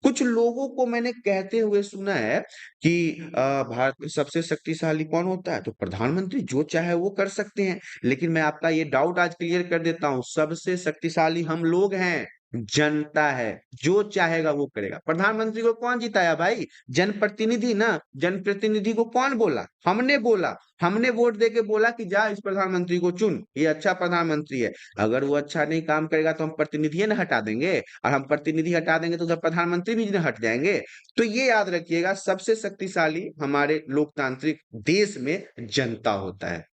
Speaker 1: कुछ लोगों को मैंने कहते हुए सुना है कि भारत में सबसे शक्तिशाली कौन होता है, तो प्रधानमंत्री जो चाहे वो कर सकते हैं। लेकिन मैं आपका ये डाउट आज क्लियर कर देता हूं, सबसे शक्तिशाली हम लोग हैं, जनता है। जो चाहेगा वो करेगा। प्रधानमंत्री को कौन जिताया भाई? जनप्रतिनिधि ना। जनप्रतिनिधि को कौन बोला? हमने बोला। हमने वोट देके बोला कि जा इस प्रधानमंत्री को चुन, ये अच्छा प्रधानमंत्री है। अगर वो अच्छा नहीं काम करेगा तो हम प्रतिनिधि ना हटा देंगे, और हम प्रतिनिधि हटा देंगे तो उधर प्रधानमंत्री भी हट जाएंगे। तो ये याद रखिएगा, सबसे शक्तिशाली हमारे लोकतांत्रिक देश में जनता होता है।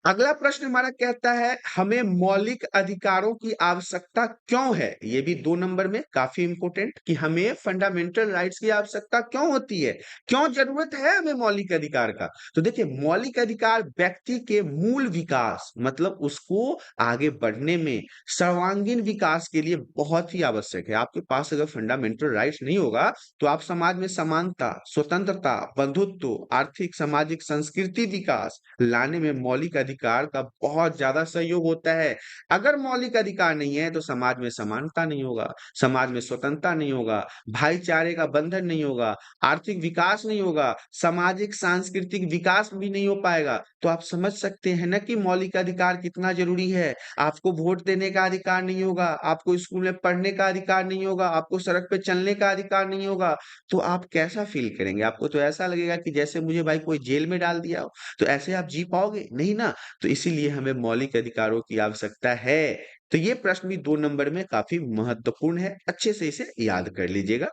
Speaker 1: अगला प्रश्न हमारा कहता है, हमें मौलिक अधिकारों की आवश्यकता क्यों है? ये भी 2 नंबर में काफी इंपॉर्टेंट, कि हमें फंडामेंटल राइट्स की आवश्यकता क्यों होती है, क्यों जरूरत है हमें मौलिक अधिकार का। तो देखिए, मौलिक अधिकार व्यक्ति के मूल विकास, मतलब उसको आगे बढ़ने में, सर्वांगीण विकास के लिए बहुत ही आवश्यक है। आपके पास अगर फंडामेंटल राइट्स नहीं होगा तो आप समाज में समानता, स्वतंत्रता, बंधुत्व, आर्थिक सामाजिक संस्कृति विकास लाने में मौलिक अधिकार का बहुत ज्यादा सहयोग होता है। अगर मौलिक अधिकार नहीं है तो समाज में समानता नहीं होगा, समाज में स्वतंत्रता नहीं होगा, भाईचारे का बंधन नहीं होगा, आर्थिक विकास नहीं होगा, सामाजिक सांस्कृतिक विकास भी नहीं हो पाएगा। तो आप समझ सकते हैं ना कि मौलिक अधिकार कितना जरूरी है। आपको वोट देने का अधिकार नहीं होगा, आपको स्कूल में पढ़ने का अधिकार नहीं होगा, आपको सड़क पे चलने का अधिकार नहीं होगा, तो आप कैसा फील करेंगे? आपको तो ऐसा लगेगा कि जैसे मुझे भाई कोई जेल में डाल दिया हो। तो ऐसे आप जी पाओगे नहीं ना। तो इसीलिए हमें मौलिक अधिकारों की आवश्यकता है। तो ये प्रश्न भी 2 नंबर में काफी महत्वपूर्ण है, अच्छे से इसे याद कर लीजिएगा।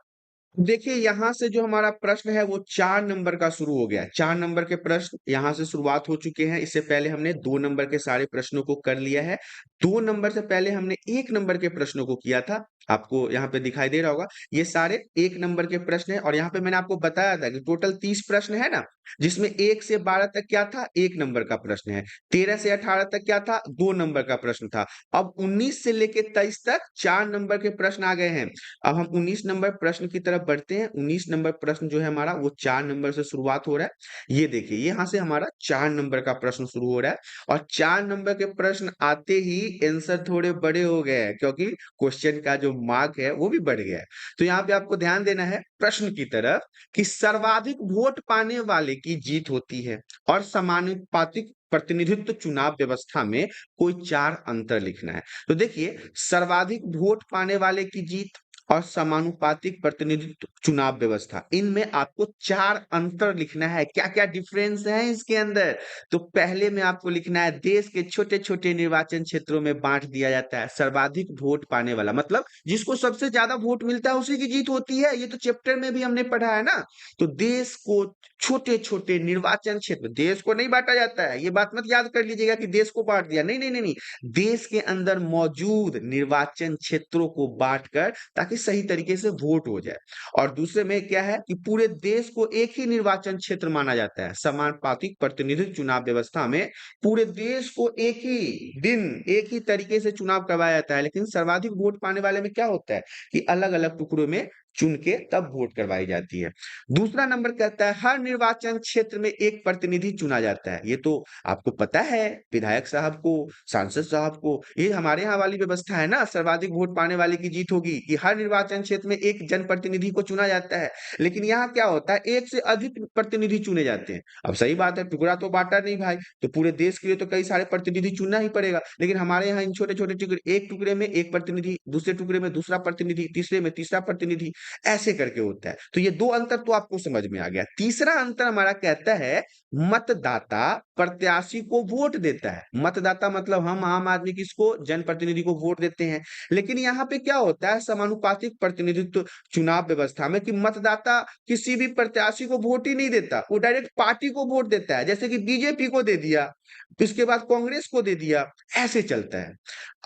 Speaker 1: देखिए, यहां से जो हमारा प्रश्न है वो 4 नंबर का शुरू हो गया है। 4 नंबर के प्रश्न यहां से शुरुआत हो चुके हैं। इससे पहले हमने 2 नंबर के सारे प्रश्नों को कर लिया है। 2 नंबर से पहले हमने 1 नंबर के प्रश्नों को किया था। आपको यहाँ पे दिखाई दे रहा होगा, ये सारे 1 नंबर के प्रश्न है। और यहाँ पे मैंने आपको बताया था कि टोटल 30 प्रश्न है ना, जिसमें 1 से 12 तक क्या था, 1 नंबर का प्रश्न है। 13 से 18 तक क्या था, 2 नंबर का प्रश्न था। अब 19 से लेके 23 तक 4 नंबर के प्रश्न आ गए हैं। अब हम 19 नंबर प्रश्न की तरफ बढ़ते हैं। 19 नंबर प्रश्न जो है हमारा, वो 4 नंबर से शुरुआत हो रहा है। ये देखिए, यहाँ से हमारा 4 नंबर का प्रश्न शुरू हो रहा है। और 4 नंबर के प्रश्न आते ही आंसर थोड़े बड़े हो गए हैं, क्योंकि क्वेश्चन का जो मार्क है वो भी बढ़ गया है। तो यहाँ पे आपको ध्यान देना है प्रश्न की तरफ, कि सर्वाधिक वोट पाने वाले की जीत होती है, और समानुपातिक प्रतिनिधित्व चुनाव व्यवस्था में कोई 4 अंतर लिखना है। तो देखिए, सर्वाधिक वोट पाने वाले की जीत और समानुपातिक प्रतिनिधित्व चुनाव व्यवस्था, इनमें आपको 4 अंतर लिखना है। क्या क्या डिफरेंस है इसके अंदर? तो पहले में आपको लिखना है, देश के छोटे छोटे निर्वाचन क्षेत्रों में बांट दिया जाता है। सर्वाधिक वोट पाने वाला मतलब जिसको सबसे ज्यादा वोट मिलता है उसी की जीत होती है। ये तो चैप्टर में भी हमने पढ़ा है ना। तो देश को छोटे छोटे निर्वाचन क्षेत्र, देश को नहीं बांटा जाता है, ये बात मत याद कर लीजिएगा कि देश को बांट दिया, नहीं नहीं नहीं नहीं। देश के अंदर मौजूद निर्वाचन क्षेत्रों को बांटकर, ताकि सही तरीके से वोट हो जाए। और दूसरे में क्या है कि पूरे देश को एक ही निर्वाचन क्षेत्र माना जाता है। समानुपातिक प्रतिनिधित्व चुनाव व्यवस्था में पूरे देश को एक ही दिन, एक ही तरीके से चुनाव करवाया जाता है। लेकिन सर्वाधिक वोट पाने वाले में क्या होता है कि अलग अलग टुकड़ों में चुन के तब वोट करवाई जाती है। दूसरा नंबर कहता है हर निर्वाचन क्षेत्र में एक प्रतिनिधि चुना जाता है। ये तो आपको पता है, विधायक साहब को, सांसद साहब को, ये हमारे यहाँ वाली व्यवस्था है ना, सर्वाधिक वोट पाने वाले की जीत होगी, कि हर निर्वाचन क्षेत्र में एक जनप्रतिनिधि को चुना जाता है। लेकिन यहाँ क्या होता है, एक से अधिक प्रतिनिधि चुने जाते हैं। अब सही बात है, टुकड़ा तो बांटा नहीं भाई, तो पूरे देश के लिए तो कई सारे प्रतिनिधि चुनना ही पड़ेगा। लेकिन हमारे यहाँ इन छोटे छोटे टुकड़े, एक टुकड़े में एक प्रतिनिधि, दूसरे टुकड़े में दूसरा प्रतिनिधि, तीसरे में तीसरा प्रतिनिधि, ऐसे करके होता है। तो ये दो अंतर तो आपको समझ में आ गया। तीसरा अंतर हमारा कहता है मतदाता प्रत्याशी को वोट देता है। मतदाता मतलब हम आम आदमी किसको, जनप्रतिनिधि को वोट देते हैं। लेकिन यहाँ पे क्या होता है, समानुपातिक प्रतिनिधित्व चुनाव व्यवस्था में, कि मतदाता किसी भी प्रत्याशी को वोट ही नहीं देता, वो डायरेक्ट पार्टी को वोट देता है। जैसे कि बीजेपी को दे दिया, इसके बाद कांग्रेस को दे दिया, ऐसे चलता है।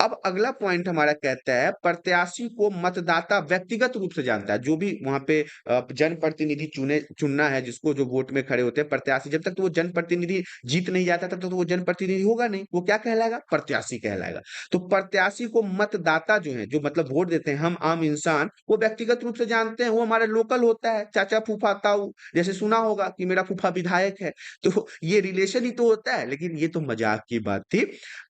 Speaker 1: अब अगला पॉइंट हमारा कहता है प्रत्याशी को मतदाता व्यक्तिगत रूप से जानता है। जो भी वहां पे जनप्रतिनिधि चुनना है, जिसको जो वोट में खड़े होते हैं प्रत्याशी, जब तक तो वो जनप्रतिनिधि जीत नहीं जाता तब तक तो वो जनप्रतिनिधि होगा नहीं, वो क्या कहलाएगा, प्रत्याशी कहलाएगा। तो प्रत्याशी को मतदाता जो है, जो मतलब वोट देते हैं, हम आम इंसान, वो व्यक्तिगत रूप से जानते हैं। वो हमारा लोकल होता है, चाचा फूफा ताऊ, जैसे सुना होगा कि मेरा फूफा विधायक है, तो ये रिलेशन ही तो होता है। लेकिन ये तो मजाक की बात थी।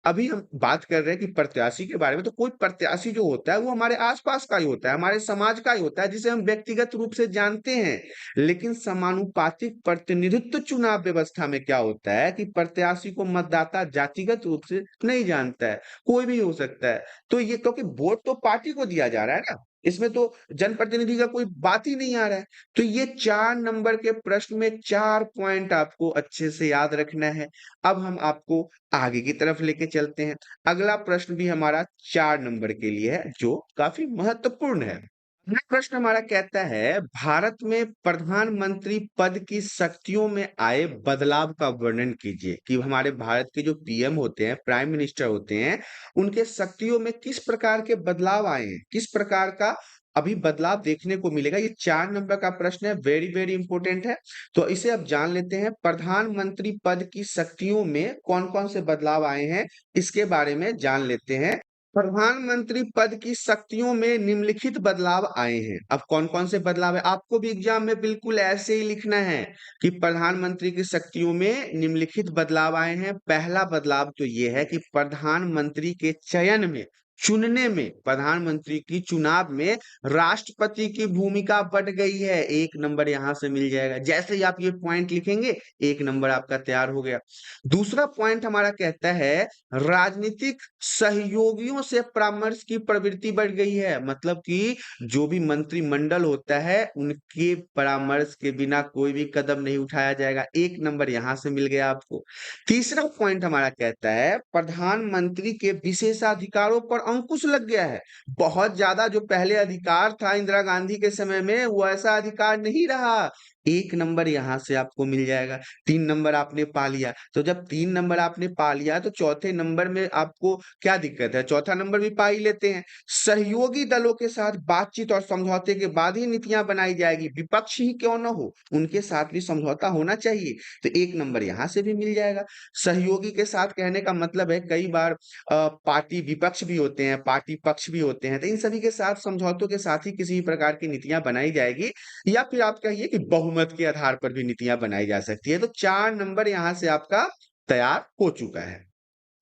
Speaker 1: अभी हम बात कर रहे हैं कि प्रत्याशी के बारे में। तो कोई प्रत्याशी जो होता है वो हमारे आसपास का ही होता है, हमारे समाज का ही होता है, जिसे हम व्यक्तिगत रूप से जानते हैं। लेकिन समानुपातिक प्रतिनिधित्व चुनाव व्यवस्था में क्या होता है कि प्रत्याशी को मतदाता जातिगत रूप से नहीं जानता है, कोई भी हो सकता है। तो ये, क्योंकि वोट तो पार्टी को दिया जा रहा है ना, इसमें तो जनप्रतिनिधि का कोई बात ही नहीं आ रहा है। तो ये 4 नंबर के प्रश्न में 4 पॉइंट आपको अच्छे से याद रखना है। अब हम आपको आगे की तरफ लेके चलते हैं। अगला प्रश्न भी हमारा 4 नंबर के लिए है, जो काफी महत्वपूर्ण है। अगला प्रश्न हमारा कहता है भारत में प्रधानमंत्री पद की शक्तियों में आए बदलाव का वर्णन कीजिए। कि हमारे भारत के जो पीएम होते हैं, प्राइम मिनिस्टर होते हैं, उनके शक्तियों में किस प्रकार के बदलाव आए हैं, किस प्रकार का अभी बदलाव देखने को मिलेगा। ये 4 नंबर का प्रश्न है, वेरी वेरी इंपॉर्टेंट है। तो इसे अब जान लेते हैं, प्रधानमंत्री पद की शक्तियों में कौन कौन से बदलाव आए हैं, इसके बारे में जान लेते हैं। प्रधानमंत्री पद की शक्तियों में निम्नलिखित बदलाव आए हैं। अब कौन कौन से बदलाव है, आपको भी एग्जाम में बिल्कुल ऐसे ही लिखना है कि प्रधानमंत्री की शक्तियों में निम्नलिखित बदलाव आए हैं। पहला बदलाव तो यह है कि प्रधानमंत्री के चयन में, चुनने में, प्रधानमंत्री की चुनाव में राष्ट्रपति की भूमिका बढ़ गई है। 1 नंबर यहां से मिल जाएगा। जैसे ही आप ये पॉइंट लिखेंगे, 1 नंबर आपका तैयार हो गया। दूसरा पॉइंट हमारा कहता है राजनीतिक सहयोगियों से परामर्श की प्रवृत्ति बढ़ गई है। मतलब कि जो भी मंत्रिमंडल होता है, उनके परामर्श के बिना कोई भी कदम नहीं उठाया जाएगा। 1 नंबर यहां से मिल गया आपको। तीसरा पॉइंट हमारा कहता है प्रधानमंत्री के विशेषाधिकारों पर अंकुश लग गया है। बहुत ज्यादा जो पहले अधिकार था इंदिरा गांधी के समय में, वो ऐसा अधिकार नहीं रहा। 1 नंबर यहां से आपको मिल जाएगा। 3 नंबर आपने पा लिया। तो जब 3 नंबर आपने पा लिया, तो चौथे नंबर में आपको क्या दिक्कत है, चौथा नंबर भी पा ही लेते हैं। सहयोगी दलों के साथ बातचीत और समझौते के बाद ही नीतियां बनाई जाएगी, विपक्ष ही क्यों न हो, उनके साथ भी समझौता होना चाहिए। तो 1 नंबर यहां से भी मिल जाएगा। सहयोगी के साथ कहने का मतलब है, कई बार पार्टी विपक्ष भी होते हैं, पार्टी पक्ष भी होते हैं, तो इन सभी के साथ समझौतों के साथ ही किसी भी प्रकार की नीतियां बनाई जाएगी। या फिर आप कहिए कि बहुमत के आधार पर भी नीतियां बनाई जा सकती है। तो 4 नंबर यहां से आपका तैयार हो चुका है।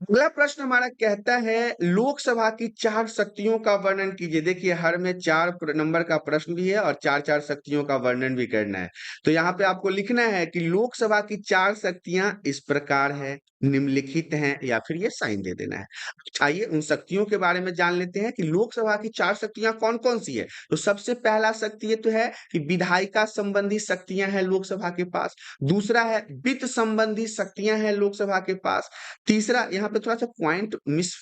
Speaker 1: अगला प्रश्न हमारा कहता है लोकसभा की 4 शक्तियों का वर्णन कीजिए। देखिए, हर में 4 नंबर का प्रश्न भी है और 4 4 शक्तियों का वर्णन भी करना है। तो यहाँ पे आपको लिखना है कि लोकसभा की 4 शक्तियां इस प्रकार है, निम्नलिखित हैं, या फिर ये साइन दे देना है। आइए उन शक्तियों के बारे में जान लेते हैं कि लोकसभा की 4 शक्तियां कौन कौन सी है। तो सबसे पहला शक्ति ये तो है कि विधायिका संबंधी शक्तियां हैं लोकसभा के पास। दूसरा है वित्त संबंधी शक्तियां हैं लोकसभा के पास। तीसरा, यहाँ पे थोड़ा सा पॉइंट मिस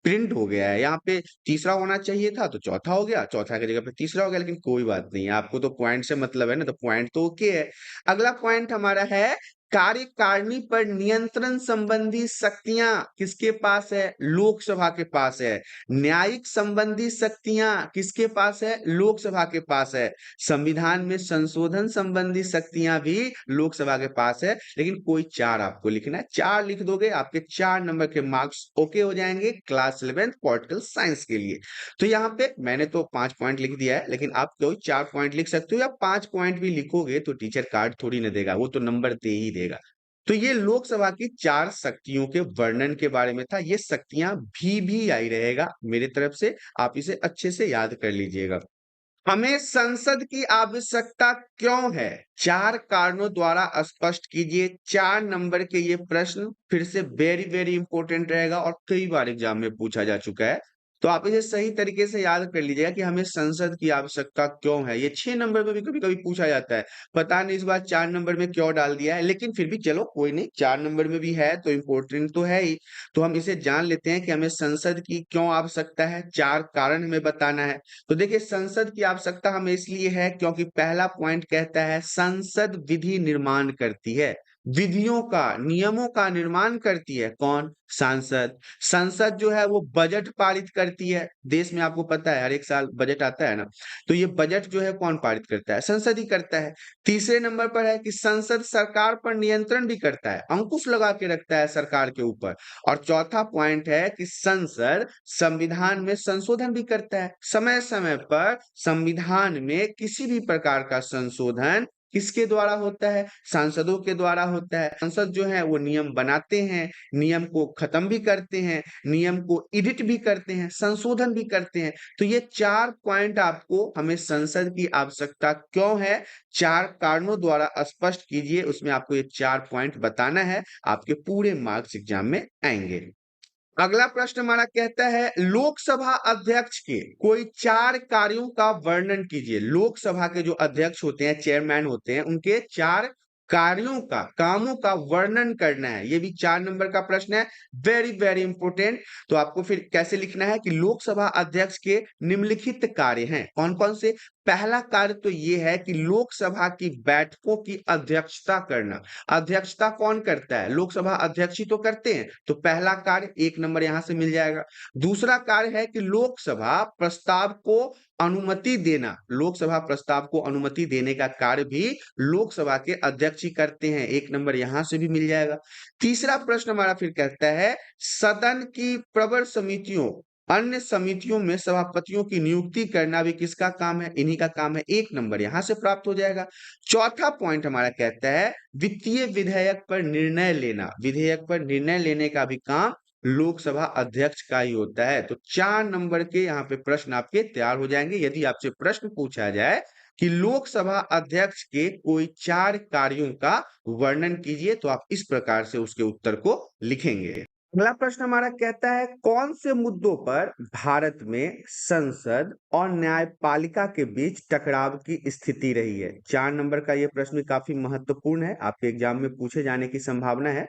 Speaker 1: प्रिंट हो गया है, यहाँ पे तीसरा होना चाहिए था तो चौथा हो गया, चौथा की जगह पे तीसरा हो गया। लेकिन कोई बात नहीं है, आपको तो पॉइंट से मतलब है ना, तो पॉइंट तो ओके है। अगला पॉइंट हमारा है कार्यकारिणी पर नियंत्रण संबंधी शक्तियां किसके पास है? लोकसभा के पास है। न्यायिक संबंधी शक्तियां किसके पास है? लोकसभा के पास है। संविधान में संशोधन संबंधी शक्तियां भी लोकसभा के पास है। लेकिन कोई चार आपको लिखना है, चार लिख दोगे आपके 4 नंबर के मार्क्स ओके हो जाएंगे क्लास 11th पॉलिटिकल साइंस के लिए। तो यहाँ पे मैंने तो 5 पॉइंट लिख दिया है, लेकिन आप कोई 4 पॉइंट लिख सकते हो, या 5 पॉइंट भी लिखोगे तो टीचर कार्ड थोड़ी ना देगा, वो तो नंबर दे ही देगा। तो ये लोकसभा की 4 शक्तियों के वर्णन के बारे में था। ये शक्तियां भी आई रहेगा मेरे तरफ से, आप इसे अच्छे से याद कर लीजिएगा। हमें संसद की आवश्यकता क्यों है? 4 कारणों द्वारा स्पष्ट कीजिए। 4 नंबर के ये प्रश्न फिर से वेरी वेरी इंपॉर्टेंट रहेगा और कई बार एग्जाम में पूछा जा चुका है। तो आप इसे सही तरीके से याद कर लीजिएगा कि हमें संसद की आवश्यकता क्यों है। ये 6 नंबर में भी कभी कभी पूछा जाता है, पता नहीं इस बार 4 नंबर में क्यों डाल दिया है, लेकिन फिर भी चलो कोई नहीं, 4 नंबर में भी है तो इम्पोर्टेंट तो है ही। तो हम इसे जान लेते हैं कि हमें संसद की क्यों आवश्यकता है, 4 कारण हमें बताना है। तो देखिए, संसद की आवश्यकता हमें इसलिए है क्योंकि पहला पॉइंट कहता है संसद विधि निर्माण करती है। विधियों का, नियमों का निर्माण करती है कौन? सांसद। संसद जो है वो बजट पारित करती है। देश में आपको पता है हर एक साल बजट आता है ना, तो ये बजट जो है कौन पारित करता है? संसद ही करता है। तीसरे नंबर पर है कि संसद सरकार पर नियंत्रण भी करता है, अंकुश लगा के रखता है सरकार के ऊपर। और चौथा पॉइंट है कि संसद संविधान में संशोधन भी करता है। समय समय पर संविधान में किसी भी प्रकार का संशोधन किसके द्वारा होता है? सांसदों के द्वारा होता है। संसद जो है वो नियम बनाते हैं, नियम को खत्म भी करते हैं, नियम को एडिट भी करते हैं, संशोधन भी करते हैं। तो ये 4 पॉइंट आपको, हमें संसद की आवश्यकता क्यों है, 4 कारणों द्वारा स्पष्ट कीजिए, उसमें आपको ये 4 पॉइंट बताना है। आपके पूरे मार्क्स एग्जाम में आएंगे। अगला प्रश्न हमारा कहता है लोकसभा अध्यक्ष के कोई 4 कार्यों का वर्णन कीजिए। लोकसभा के जो अध्यक्ष होते हैं, चेयरमैन होते हैं, उनके 4 कार्यों का, कामों का वर्णन करना है। ये भी 4 नंबर का प्रश्न है, वेरी वेरी इंपोर्टेंट। तो आपको फिर कैसे लिखना है कि लोकसभा अध्यक्ष के निम्नलिखित कार्य हैं, कौन कौन से? पहला कार्य तो ये है कि लोकसभा की बैठकों की अध्यक्षता करना। अध्यक्षता कौन करता है? लोकसभा अध्यक्ष ही तो करते हैं। तो पहला कार्य 1 नंबर यहां से मिल जाएगा। दूसरा कार्य है कि लोकसभा प्रस्ताव को अनुमति देना। लोकसभा प्रस्ताव को अनुमति देने का कार्य भी लोकसभा के अध्यक्ष ही करते हैं, 1 नंबर यहां से भी मिल जाएगा। तीसरा प्रश्न हमारा फिर कहता है सदन की प्रवर समितियों, अन्य समितियों में सभापतियों की नियुक्ति करना भी किसका काम है? इन्हीं का काम है, 1 नंबर यहां से प्राप्त हो जाएगा। चौथा पॉइंट हमारा कहता है वित्तीय विधेयक पर निर्णय लेना। विधेयक पर निर्णय लेने का भी काम लोकसभा अध्यक्ष का ही होता है। तो 4 नंबर के यहाँ पे प्रश्न आपके तैयार हो जाएंगे। यदि आपसे प्रश्न पूछा जाए कि लोकसभा अध्यक्ष के कोई 4 कार्यों का वर्णन कीजिए, तो आप इस प्रकार से उसके उत्तर को लिखेंगे। अगला प्रश्न हमारा कहता है कौन से मुद्दों पर भारत में संसद और न्यायपालिका के बीच टकराव की स्थिति रही है? 4 नंबर का यह प्रश्न काफी महत्वपूर्ण है, आपके एग्जाम में पूछे जाने की संभावना है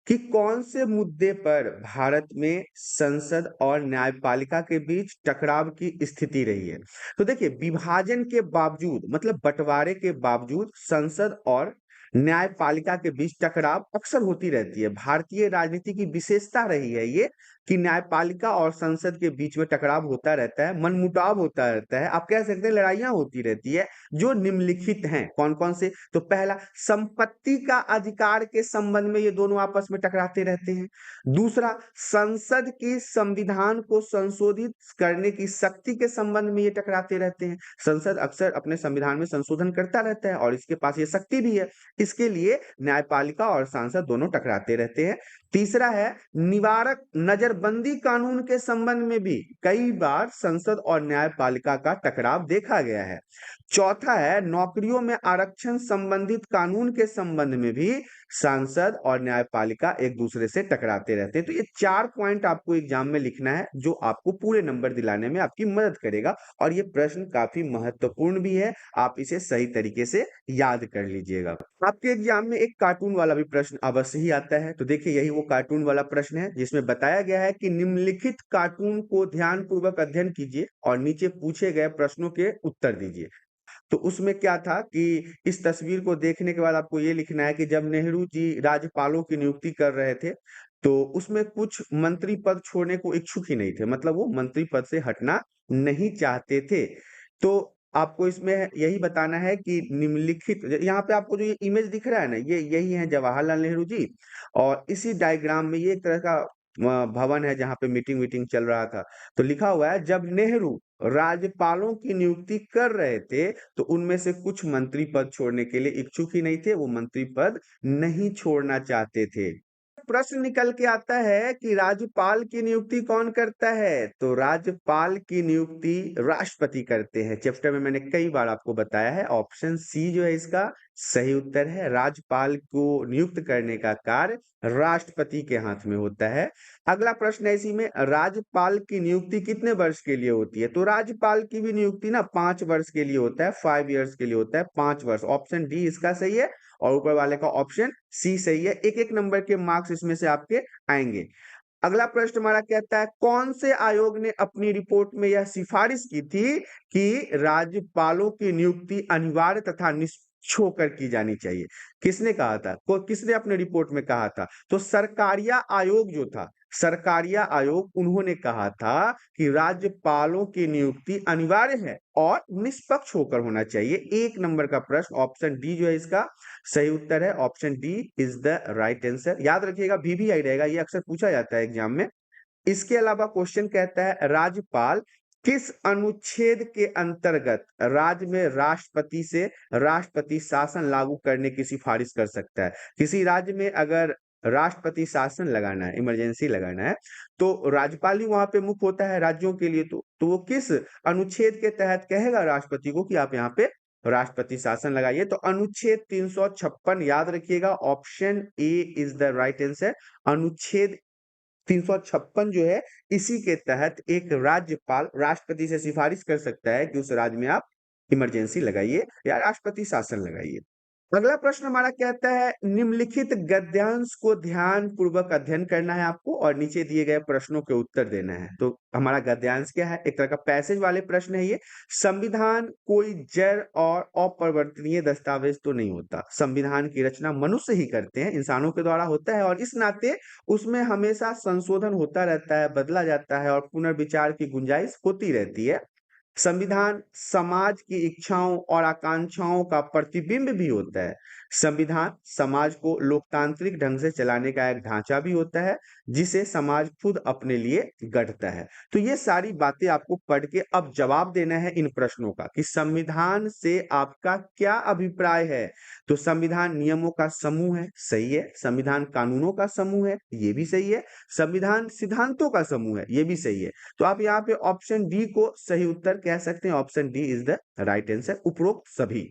Speaker 1: कि कौन से मुद्दे पर भारत में संसद और न्यायपालिका के बीच टकराव की स्थिति रही है। तो देखिए, विभाजन के बावजूद, मतलब बंटवारे के बावजूद संसद और न्यायपालिका के बीच टकराव अक्सर होती रहती है। भारतीय राजनीति की विशेषता रही है ये कि न्यायपालिका और संसद के बीच में टकराव होता रहता है, मनमुटाव होता रहता है, आप कह सकते हैं लड़ाइयां होती रहती है। जो निम्नलिखित हैं कौन कौन से? तो पहला, संपत्ति का अधिकार के संबंध में ये दोनों आपस में टकराते रहते हैं। दूसरा, संसद की संविधान को संशोधित करने की शक्ति के संबंध में ये टकराते रहते हैं। संसद अक्सर अपने संविधान में संशोधन करता रहता है और इसके पास ये शक्ति भी है, इसके लिए न्यायपालिका और सांसद दोनों टकराते रहते हैं। तीसरा है निवारक नजरबंदी कानून के संबंध में भी कई बार संसद और न्यायपालिका का टकराव देखा गया है। चौथा है नौकरियों में आरक्षण संबंधित कानून के संबंध में भी सांसद और न्यायपालिका एक दूसरे से टकराते रहते हैं। तो ये 4 पॉइंट आपको एग्जाम में लिखना है, जो आपको पूरे नंबर दिलाने में आपकी मदद करेगा। और ये प्रश्न काफी महत्वपूर्ण भी है, आप इसे सही तरीके से याद कर लीजिएगा। आपके एग्जाम में एक कार्टून वाला भी प्रश्न अवश्य ही आता है। तो देखिए, यही वो कार्टून वाला प्रश्न है जिसमें बताया गया है कि निम्नलिखित कार्टून को ध्यान पूर्वक अध्ययन कीजिए और नीचे पूछे गए प्रश्नों के उत्तर दीजिए। तो उसमें क्या था कि इस तस्वीर को देखने के बाद आपको ये लिखना है कि जब नेहरू जी राज्यपालों की नियुक्ति कर रहे थे, तो उसमें कुछ मंत्री पद छोड़ने को इच्छुक ही नहीं थे, मतलब वो मंत्री पद से हटना नहीं चाहते थे। तो आपको इसमें यही बताना है कि निम्नलिखित यहाँ पे आपको जो ये इमेज दिख रहा है ना, ये यही है जवाहरलाल नेहरू जी। और इसी डायग्राम में ये एक तरह का भवन है जहाँ पे मीटिंग वीटिंग चल रहा था। तो लिखा हुआ है, जब नेहरू राज्यपालों की नियुक्ति कर रहे थे, तो उनमें से कुछ मंत्री पद छोड़ने के लिए इच्छुक ही नहीं थे, वो मंत्री पद नहीं छोड़ना चाहते थे। प्रश्न निकल के आता है कि राज्यपाल की नियुक्ति कौन करता है? तो राज्यपाल की नियुक्ति राष्ट्रपति करते हैं। चैप्टर में मैंने कई बार आपको बताया है, ऑप्शन सी जो है इसका सही उत्तर है। राज्यपाल को नियुक्त करने का कार्य राष्ट्रपति के हाथ में होता है। अगला प्रश्न है इसी में, राज्यपाल की नियुक्ति कितने वर्ष के लिए होती है? तो राज्यपाल की भी नियुक्ति ना 5 वर्ष के लिए होता है, 5 इयर्स के लिए होता है, 5 वर्ष। ऑप्शन डी इसका सही है और ऊपर वाले का ऑप्शन सी सही है। एक एक नंबर के मार्क्स इसमें से आपके आएंगे। अगला प्रश्न हमारा कहता है, कौन से आयोग ने अपनी रिपोर्ट में यह सिफारिश की थी कि राज्यपालों की नियुक्ति अनिवार्य तथा निष्पक्ष होकर की जानी चाहिए? किसने कहा था? किसने अपने रिपोर्ट में कहा था? तो सरकारिया आयोग जो था, सरकारिया आयोग, उन्होंने कहा था कि राज्यपालों की नियुक्ति अनिवार्य है और निष्पक्ष होकर होना चाहिए। एक नंबर का प्रश्न, ऑप्शन डी जो है इसका सही उत्तर है। Option D is the right answer. याद रखिएगा, वीवीआई रहेगा, ये अक्सर पूछा जाता है एग्जाम में। इसके अलावा क्वेश्चन कहता है, राज्यपाल किस अनुच्छेद के अंतर्गत राज्य में राष्ट्रपति से राष्ट्रपति शासन लागू करने की सिफारिश कर सकता है? किसी राज्य में अगर राष्ट्रपति शासन लगाना है, इमरजेंसी लगाना है, तो राज्यपाल ही वहां पे मुख्य होता है राज्यों के लिए। तो वो किस अनुच्छेद के तहत कहेगा राष्ट्रपति को कि आप यहाँ पे राष्ट्रपति शासन लगाइए? तो अनुच्छेद 356, याद रखिएगा, option A is the right answer. अनुच्छेद 356 जो है, इसी के तहत एक राज्यपाल राष्ट्रपति से सिफारिश कर सकता है कि उस राज्य में आप इमरजेंसी लगाइए या राष्ट्रपति शासन लगाइए। अगला प्रश्न हमारा कहता है, निम्नलिखित गद्यांश को ध्यान पूर्वक अध्ययन करना है आपको और नीचे दिए गए प्रश्नों के उत्तर देना है। तो हमारा गद्यांश क्या है? एक तरह का पैसेज वाले प्रश्न है ये। संविधान कोई जड़ और अपरिवर्तनीय दस्तावेज तो नहीं होता। संविधान की रचना मनुष्य ही करते हैं, इंसानों के द्वारा होता है, और इस नाते उसमें हमेशा संशोधन होता रहता है, बदला जाता है और पुनर्विचार की गुंजाइश होती रहती है। संविधान समाज की इच्छाओं और आकांक्षाओं का प्रतिबिंब भी होता है। संविधान समाज को लोकतांत्रिक ढंग से चलाने का एक ढांचा भी होता है, जिसे समाज खुद अपने लिए गढ़ता है। तो ये सारी बातें आपको पढ़ के अब जवाब देना है इन प्रश्नों का कि संविधान से आपका क्या अभिप्राय है। तो संविधान नियमों का समूह है, सही है। संविधान कानूनों का समूह है, ये भी सही है। संविधान सिद्धांतों का समूह है, ये भी सही है। तो आप यहाँ पे ऑप्शन डी को सही उत्तर कह सकते हैं। Option D is the right answer, उपरोक्त सभी।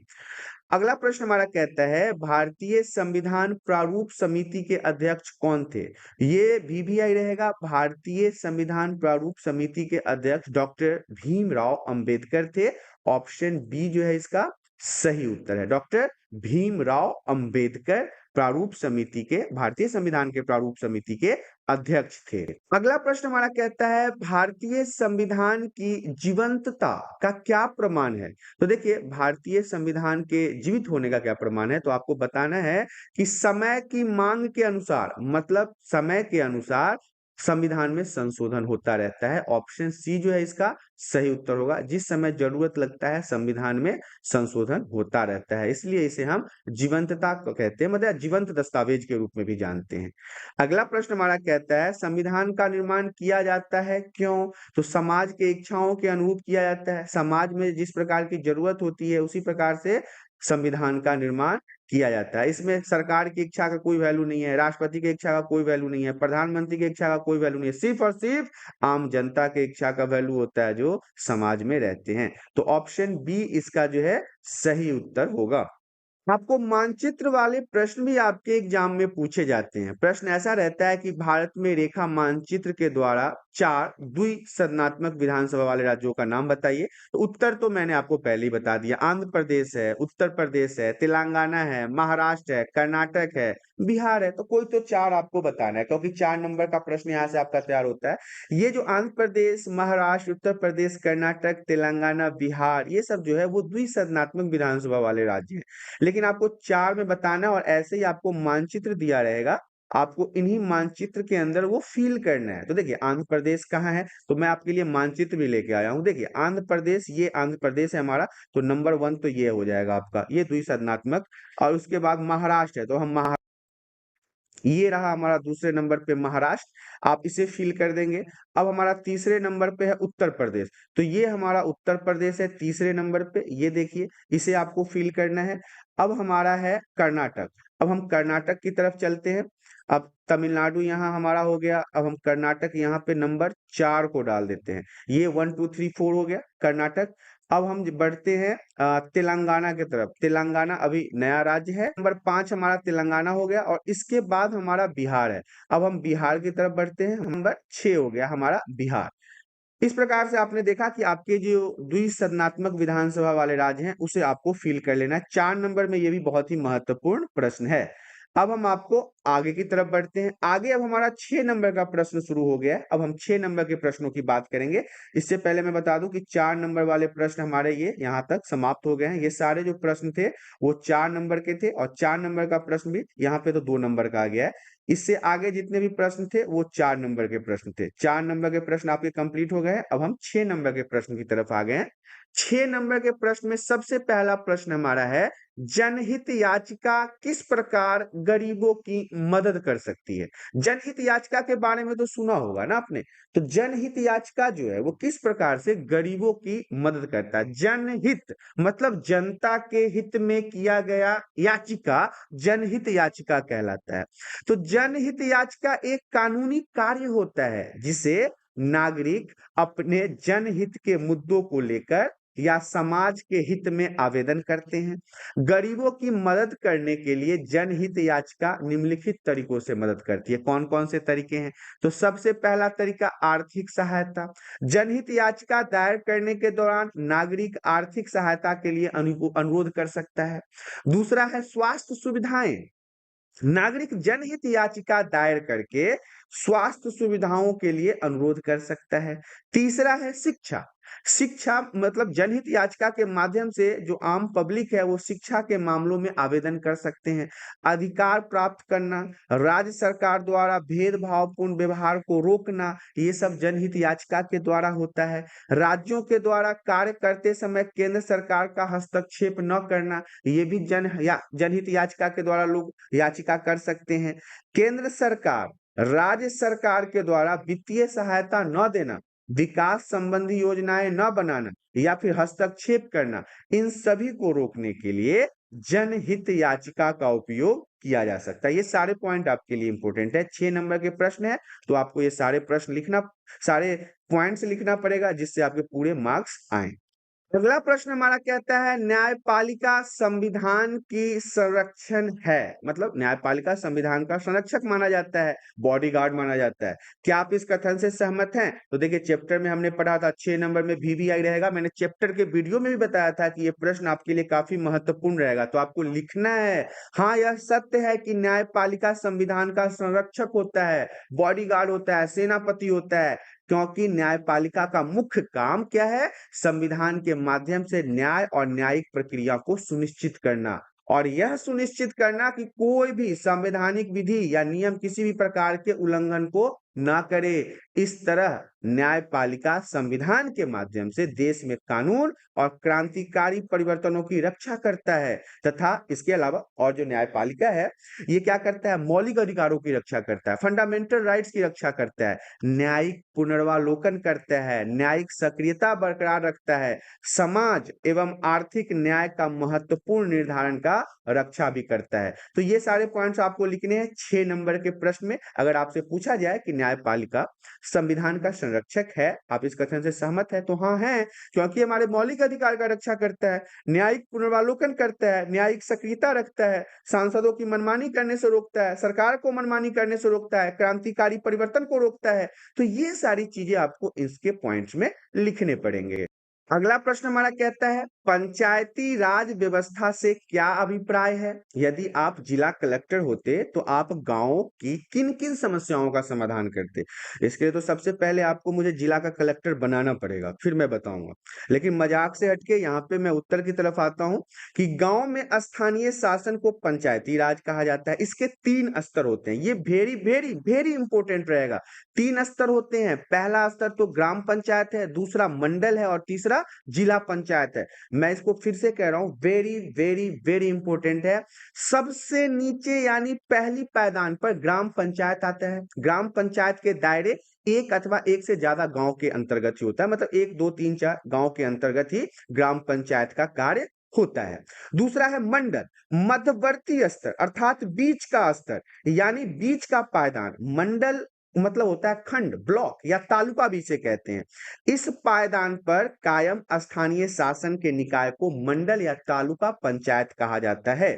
Speaker 1: अगला प्रश्न हमारा कहता है, भारतीय संविधान प्रारूप समिति के अध्यक्ष कौन थे? ये वीवीआई रहेगा। भारतीय संविधान प्रारूप समिति के अध्यक्ष डॉक्टर भीमराव अंबेडकर थे। ऑप्शन बी जो है इसका सही उत्तर है। डॉक्टर भीमराव अंबेडकर प्रारूप समिति के, भारतीय संविधान के प्रारूप समिति के अध्यक्ष थे। अगला प्रश्न हमारा कहता है, भारतीय संविधान की जीवंतता का क्या प्रमाण है? तो देखिए, भारतीय संविधान के जीवित होने का क्या प्रमाण है? तो आपको बताना है कि समय की मांग के अनुसार, मतलब समय के अनुसार संविधान में संशोधन होता रहता है। ऑप्शन सी जो है इसका सही उत्तर होगा। जिस समय जरूरत लगता है संविधान में संशोधन होता रहता है, इसलिए इसे हम जीवंतता को कहते हैं, मतलब जीवंत दस्तावेज के रूप में भी जानते हैं। अगला प्रश्न हमारा कहता है, संविधान का निर्माण किया जाता है क्यों? तो समाज के इच्छाओं के अनुरूप किया जाता है। समाज में जिस प्रकार की जरूरत होती है उसी प्रकार से संविधान का निर्माण किया जाता है। इसमें सरकार की इच्छा का कोई वैल्यू नहीं है, राष्ट्रपति की इच्छा का कोई वैल्यू नहीं है, प्रधानमंत्री की इच्छा का कोई वैल्यू नहीं है। सिर्फ और सिर्फ आम जनता की इच्छा का वैल्यू होता है जो समाज में रहते हैं। तो ऑप्शन बी इसका जो है सही उत्तर होगा। आपको मानचित्र वाले प्रश्न भी आपके एग्जाम में पूछे जाते हैं। प्रश्न ऐसा रहता है कि भारत में रेखा मानचित्र के द्वारा 4 द्विसदनात्मक विधानसभा वाले राज्यों का नाम बताइए। तो उत्तर तो मैंने आपको पहले ही बता दिया, आंध्र प्रदेश है, उत्तर प्रदेश है, तेलंगाना है, महाराष्ट्र है, कर्नाटक है, बिहार है। तो कोई तो 4 आपको बताना है, क्योंकि 4 नंबर का प्रश्न यहाँ से आपका तैयार होता है। ये जो आंध्र प्रदेश, महाराष्ट्र, उत्तर प्रदेश, कर्नाटक, तेलंगाना, बिहार, ये सब जो है वो द्विसदनात्मक विधानसभा वाले राज्य हैं। लेकिन आपको 4 में बताना है, और ऐसे ही आपको मानचित्र दिया रहेगा, आपको इन्हीं मानचित्र के अंदर वो फिल करना है। तो देखिए आंध्र प्रदेश कहाँ है, तो मैं आपके लिए मानचित्र भी लेके आया हूँ। देखिए आंध्र प्रदेश, ये आंध्र प्रदेश है हमारा, तो नंबर 1 तो ये हो जाएगा आपका, ये द्विसदनात्मक। और उसके बाद महाराष्ट्र है, तो हम ये रहा हमारा दूसरे नंबर पे महाराष्ट्र, आप इसे फिल कर देंगे। अब हमारा तीसरे नंबर पे है उत्तर प्रदेश, तो ये हमारा उत्तर प्रदेश है तीसरे नंबर पे, ये देखिए इसे आपको फिल करना है। अब हमारा है कर्नाटक, अब हम कर्नाटक की तरफ चलते हैं। अब तमिलनाडु यहाँ हमारा हो गया, अब हम कर्नाटक यहाँ पे नंबर 4 को डाल देते हैं। ये 1 2 3 4 हो गया कर्नाटक। अब हम बढ़ते हैं तेलंगाना की तरफ। तेलंगाना अभी नया राज्य है, नंबर 5 हमारा तेलंगाना हो गया, और इसके बाद हमारा बिहार है। अब हम बिहार की तरफ बढ़ते हैं, नंबर 6 हो गया हमारा बिहार। इस प्रकार से आपने देखा कि आपके जो द्विसदनात्मक विधानसभा वाले राज्य हैं उसे आपको फिल कर लेना है। 4 नंबर में ये भी बहुत ही महत्वपूर्ण प्रश्न है। अब हम आपको आगे की तरफ बढ़ते हैं। आगे अब हमारा 6 नंबर का प्रश्न शुरू हो गया है। अब हम 6 नंबर के प्रश्नों की बात करेंगे। इससे पहले मैं बता दूं कि 4 नंबर वाले प्रश्न हमारे ये यहाँ तक समाप्त हो गए हैं। ये सारे जो प्रश्न थे वो 4 नंबर के थे, और 4 नंबर का प्रश्न भी यहाँ पे तो 2 नंबर का आ गया है। इससे आगे जितने भी प्रश्न थे वो 4 नंबर के प्रश्न थे। 4 नंबर के प्रश्न आपके कंप्लीट हो गए हैं। अब हम 6 नंबर के प्रश्न की तरफ आ गए हैं। 6 नंबर के प्रश्न में सबसे पहला प्रश्न हमारा है, जनहित याचिका किस प्रकार गरीबों की मदद कर सकती है। जनहित याचिका के बारे में तो सुना होगा ना आपने। तो जनहित याचिका जो है वो किस प्रकार से गरीबों की मदद करता है। जनहित मतलब जनता के हित में किया गया याचिका जनहित याचिका कहलाता है। तो जनहित याचिका एक कानूनी कार्य होता है जिसे नागरिक अपने जनहित के मुद्दों को लेकर या समाज के हित में आवेदन करते हैं। गरीबों की मदद करने के लिए जनहित याचिका निम्नलिखित तरीकों से मदद करती है। कौन कौन से तरीके हैं? तो सबसे पहला तरीका आर्थिक सहायता। जनहित याचिका दायर करने के दौरान नागरिक आर्थिक सहायता के लिए अनुरोध कर सकता है। दूसरा है स्वास्थ्य सुविधाएं। नागरिक जनहित याचिका दायर करके स्वास्थ्य सुविधाओं के लिए अनुरोध कर सकता है। तीसरा है शिक्षा। शिक्षा मतलब जनहित याचिका के माध्यम से जो आम पब्लिक है वो शिक्षा के मामलों में आवेदन कर सकते हैं। अधिकार प्राप्त करना, राज्य सरकार द्वारा भेदभावपूर्ण व्यवहार को रोकना, ये सब जनहित याचिका के द्वारा होता है। राज्यों के द्वारा कार्य करते समय केंद्र सरकार का हस्तक्षेप न करना, ये भी जनहित याचिका के द्वारा लोग याचिका कर सकते हैं। केंद्र सरकार राज्य सरकार के द्वारा वित्तीय सहायता न देना, विकास संबंधी योजनाएं न बनाना या फिर हस्तक्षेप करना, इन सभी को रोकने के लिए जनहित याचिका का उपयोग किया जा सकता है। ये सारे पॉइंट आपके लिए इंपॉर्टेंट है। 6 नंबर के प्रश्न है, तो आपको ये सारे प्रश्न लिखना, सारे पॉइंट्स लिखना पड़ेगा जिससे आपके पूरे मार्क्स आए। अगला प्रश्न हमारा कहता है, न्यायपालिका संविधान की संरक्षण है, मतलब न्यायपालिका संविधान का संरक्षक माना जाता है, बॉडीगार्ड माना जाता है। क्या आप इस कथन से सहमत हैं? तो देखिए चैप्टर में हमने पढ़ा था, 6 नंबर में VVI रहेगा। मैंने चैप्टर के वीडियो में भी बताया था कि ये प्रश्न आपके लिए काफी महत्वपूर्ण रहेगा, तो आपको लिखना है, हाँ यह सत्य है कि न्यायपालिका संविधान का संरक्षक होता है, बॉडीगार्ड होता है, सेनापति होता है, क्योंकि न्यायपालिका का मुख्य काम क्या है? संविधान के माध्यम से न्याय और न्यायिक प्रक्रिया को सुनिश्चित करना, और यह सुनिश्चित करना कि कोई भी संवैधानिक विधि या नियम किसी भी प्रकार के उल्लंघन को ना करे। इस तरह न्यायपालिका संविधान के माध्यम से देश में कानून और क्रांतिकारी परिवर्तनों की रक्षा करता है, तथा इसके अलावा और जो न्यायपालिका है ये क्या करता है? मौलिक अधिकारों की रक्षा करता है, फंडामेंटल राइट्स की रक्षा करता है, न्यायिक पुनर्वालोकन करता है, न्यायिक सक्रियता बरकरार रखता है, समाज एवं आर्थिक न्याय का महत्वपूर्ण निर्धारण का रक्षा भी करता है। तो ये सारे पॉइंट्स आपको लिखने हैं 6 नंबर के प्रश्न में। अगर आपसे पूछा जाए कि न्यायपालिका संविधान का संरक्षक है। आप इस कथन से सहमत है? तो हाँ है, क्योंकि हमारे मौलिक अधिकार का रक्षा करता है, न्यायिक पुनर्वालोकन करता है, न्यायिक सक्रियता रखता है, सांसदों की मनमानी करने से रोकता है, सरकार को मनमानी करने से रोकता है, क्रांतिकारी परिवर्तन को रोकता है। तो ये सारी चीजें आपको इसके पॉइंट्स में लिखने पड़ेंगे। अगला प्रश्न हमारा कहता है, पंचायती राज व्यवस्था से क्या अभिप्राय है? यदि आप जिला कलेक्टर होते तो आप गांवों की किन किन समस्याओं का समाधान करते? इसके लिए तो सबसे पहले आपको मुझे जिला का कलेक्टर बनाना पड़ेगा, फिर मैं बताऊंगा। लेकिन मजाक से हटके यहाँ पे मैं उत्तर की तरफ आता हूँ कि गांव में स्थानीय शासन को पंचायती राज कहा जाता है। इसके 3 स्तर होते हैं, ये वेरी वेरी वेरी इंपॉर्टेंट रहेगा। 3 स्तर होते हैं। पहला स्तर तो ग्राम पंचायत है, दूसरा मंडल है और तीसरा जिला पंचायत है। मैं इसको फिर से कह रहा हूं, वेरी वेरी वेरी इंपॉर्टेंट है। सबसे नीचे यानी पहली पायदान पर ग्राम पंचायत आता है। ग्राम पंचायत के दायरे एक अथवा एक से ज्यादा गांव के अंतर्गत ही होता है, मतलब 1 2 3 4 गांव के अंतर्गत ही ग्राम पंचायत का कार्य होता है। दूसरा है मंडल, मध्यवर्ती स्तर अर्थात बीच का स्तर, यानी बीच का पायदान। मंडल मतलब होता है खंड, ब्लॉक या तालुका भी इसे कहते हैं। इस पायदान पर कायम स्थानीय शासन के निकाय को मंडल या तालुका पंचायत कहा जाता है।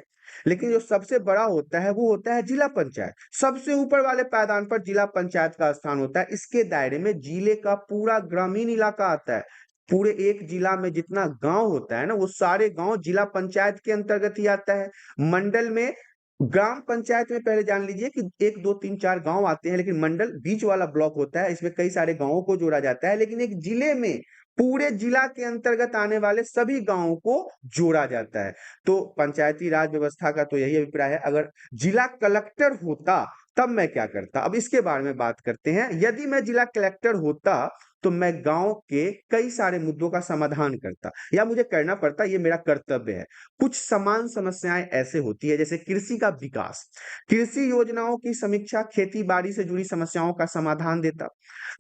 Speaker 1: लेकिन जो सबसे बड़ा होता है वो होता है जिला पंचायत। सबसे ऊपर वाले पायदान पर जिला पंचायत का स्थान होता है। इसके दायरे में जिले का पूरा ग्रामीण इलाका आता है। पूरे एक जिला में जितना गांव होता है ना, वो सारे गांव जिला पंचायत के अंतर्गत ही आता है। मंडल में, ग्राम पंचायत में पहले जान लीजिए कि 1 2 3 4 गांव आते हैं, लेकिन मंडल बीच वाला ब्लॉक होता है, इसमें कई सारे गांवों को जोड़ा जाता है। लेकिन एक जिले में पूरे जिला के अंतर्गत आने वाले सभी गांवों को जोड़ा जाता है। तो पंचायती राज व्यवस्था का तो यही अभिप्राय है। अगर जिला कलेक्टर होता तब मैं क्या करता, अब इसके बारे में बात करते हैं। यदि मैं जिला कलेक्टर होता तो मैं गांव के कई सारे मुद्दों का समाधान करता, या मुझे करना पड़ता, ये मेरा कर्तव्य है। कुछ समान समस्याएं ऐसे होती है, जैसे कृषि का विकास, कृषि योजनाओं की समीक्षा, खेती बाड़ी से जुड़ी समस्याओं का समाधान देता।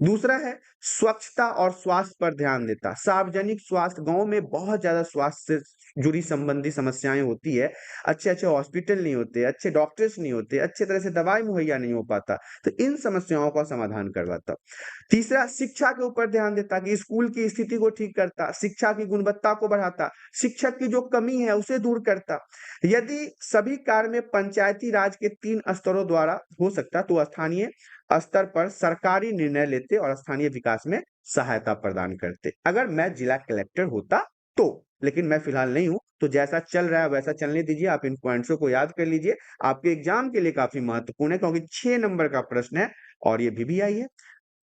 Speaker 1: दूसरा है स्वच्छता और स्वास्थ्य पर ध्यान देता। सार्वजनिक स्वास्थ्य, गांव में बहुत ज्यादा स्वास्थ्य से जुड़ी संबंधी समस्याएं होती है। अच्छे अच्छे हॉस्पिटल नहीं होते, अच्छे डॉक्टर्स नहीं होते, अच्छे तरह से दवाई मुहैया नहीं हो पाता, तो इन समस्याओं का समाधान करवाता। तीसरा, शिक्षा के ऊपर ध्यान देता कि स्कूल की स्थिति को ठीक करता, शिक्षा की गुणवत्ता को बढ़ाता, शिक्षक की जो कमी है उसे दूर करता। यदि सभी कार्य में पंचायती राज के 3 स्तरों द्वारा हो सकता तो स्थानीय स्तर पर सरकारी निर्णय लेते और स्थानीय विकास में सहायता प्रदान करते, अगर मैं जिला कलेक्टर होता तो। लेकिन मैं फिलहाल नहीं हूं, तो जैसा चल रहा है वैसा चलने दीजिए। आप इन पॉइंट्सों को याद कर लीजिए, आपके एग्जाम के लिए काफी महत्वपूर्ण है, क्योंकि 6 नंबर का प्रश्न है और ये भी आई है।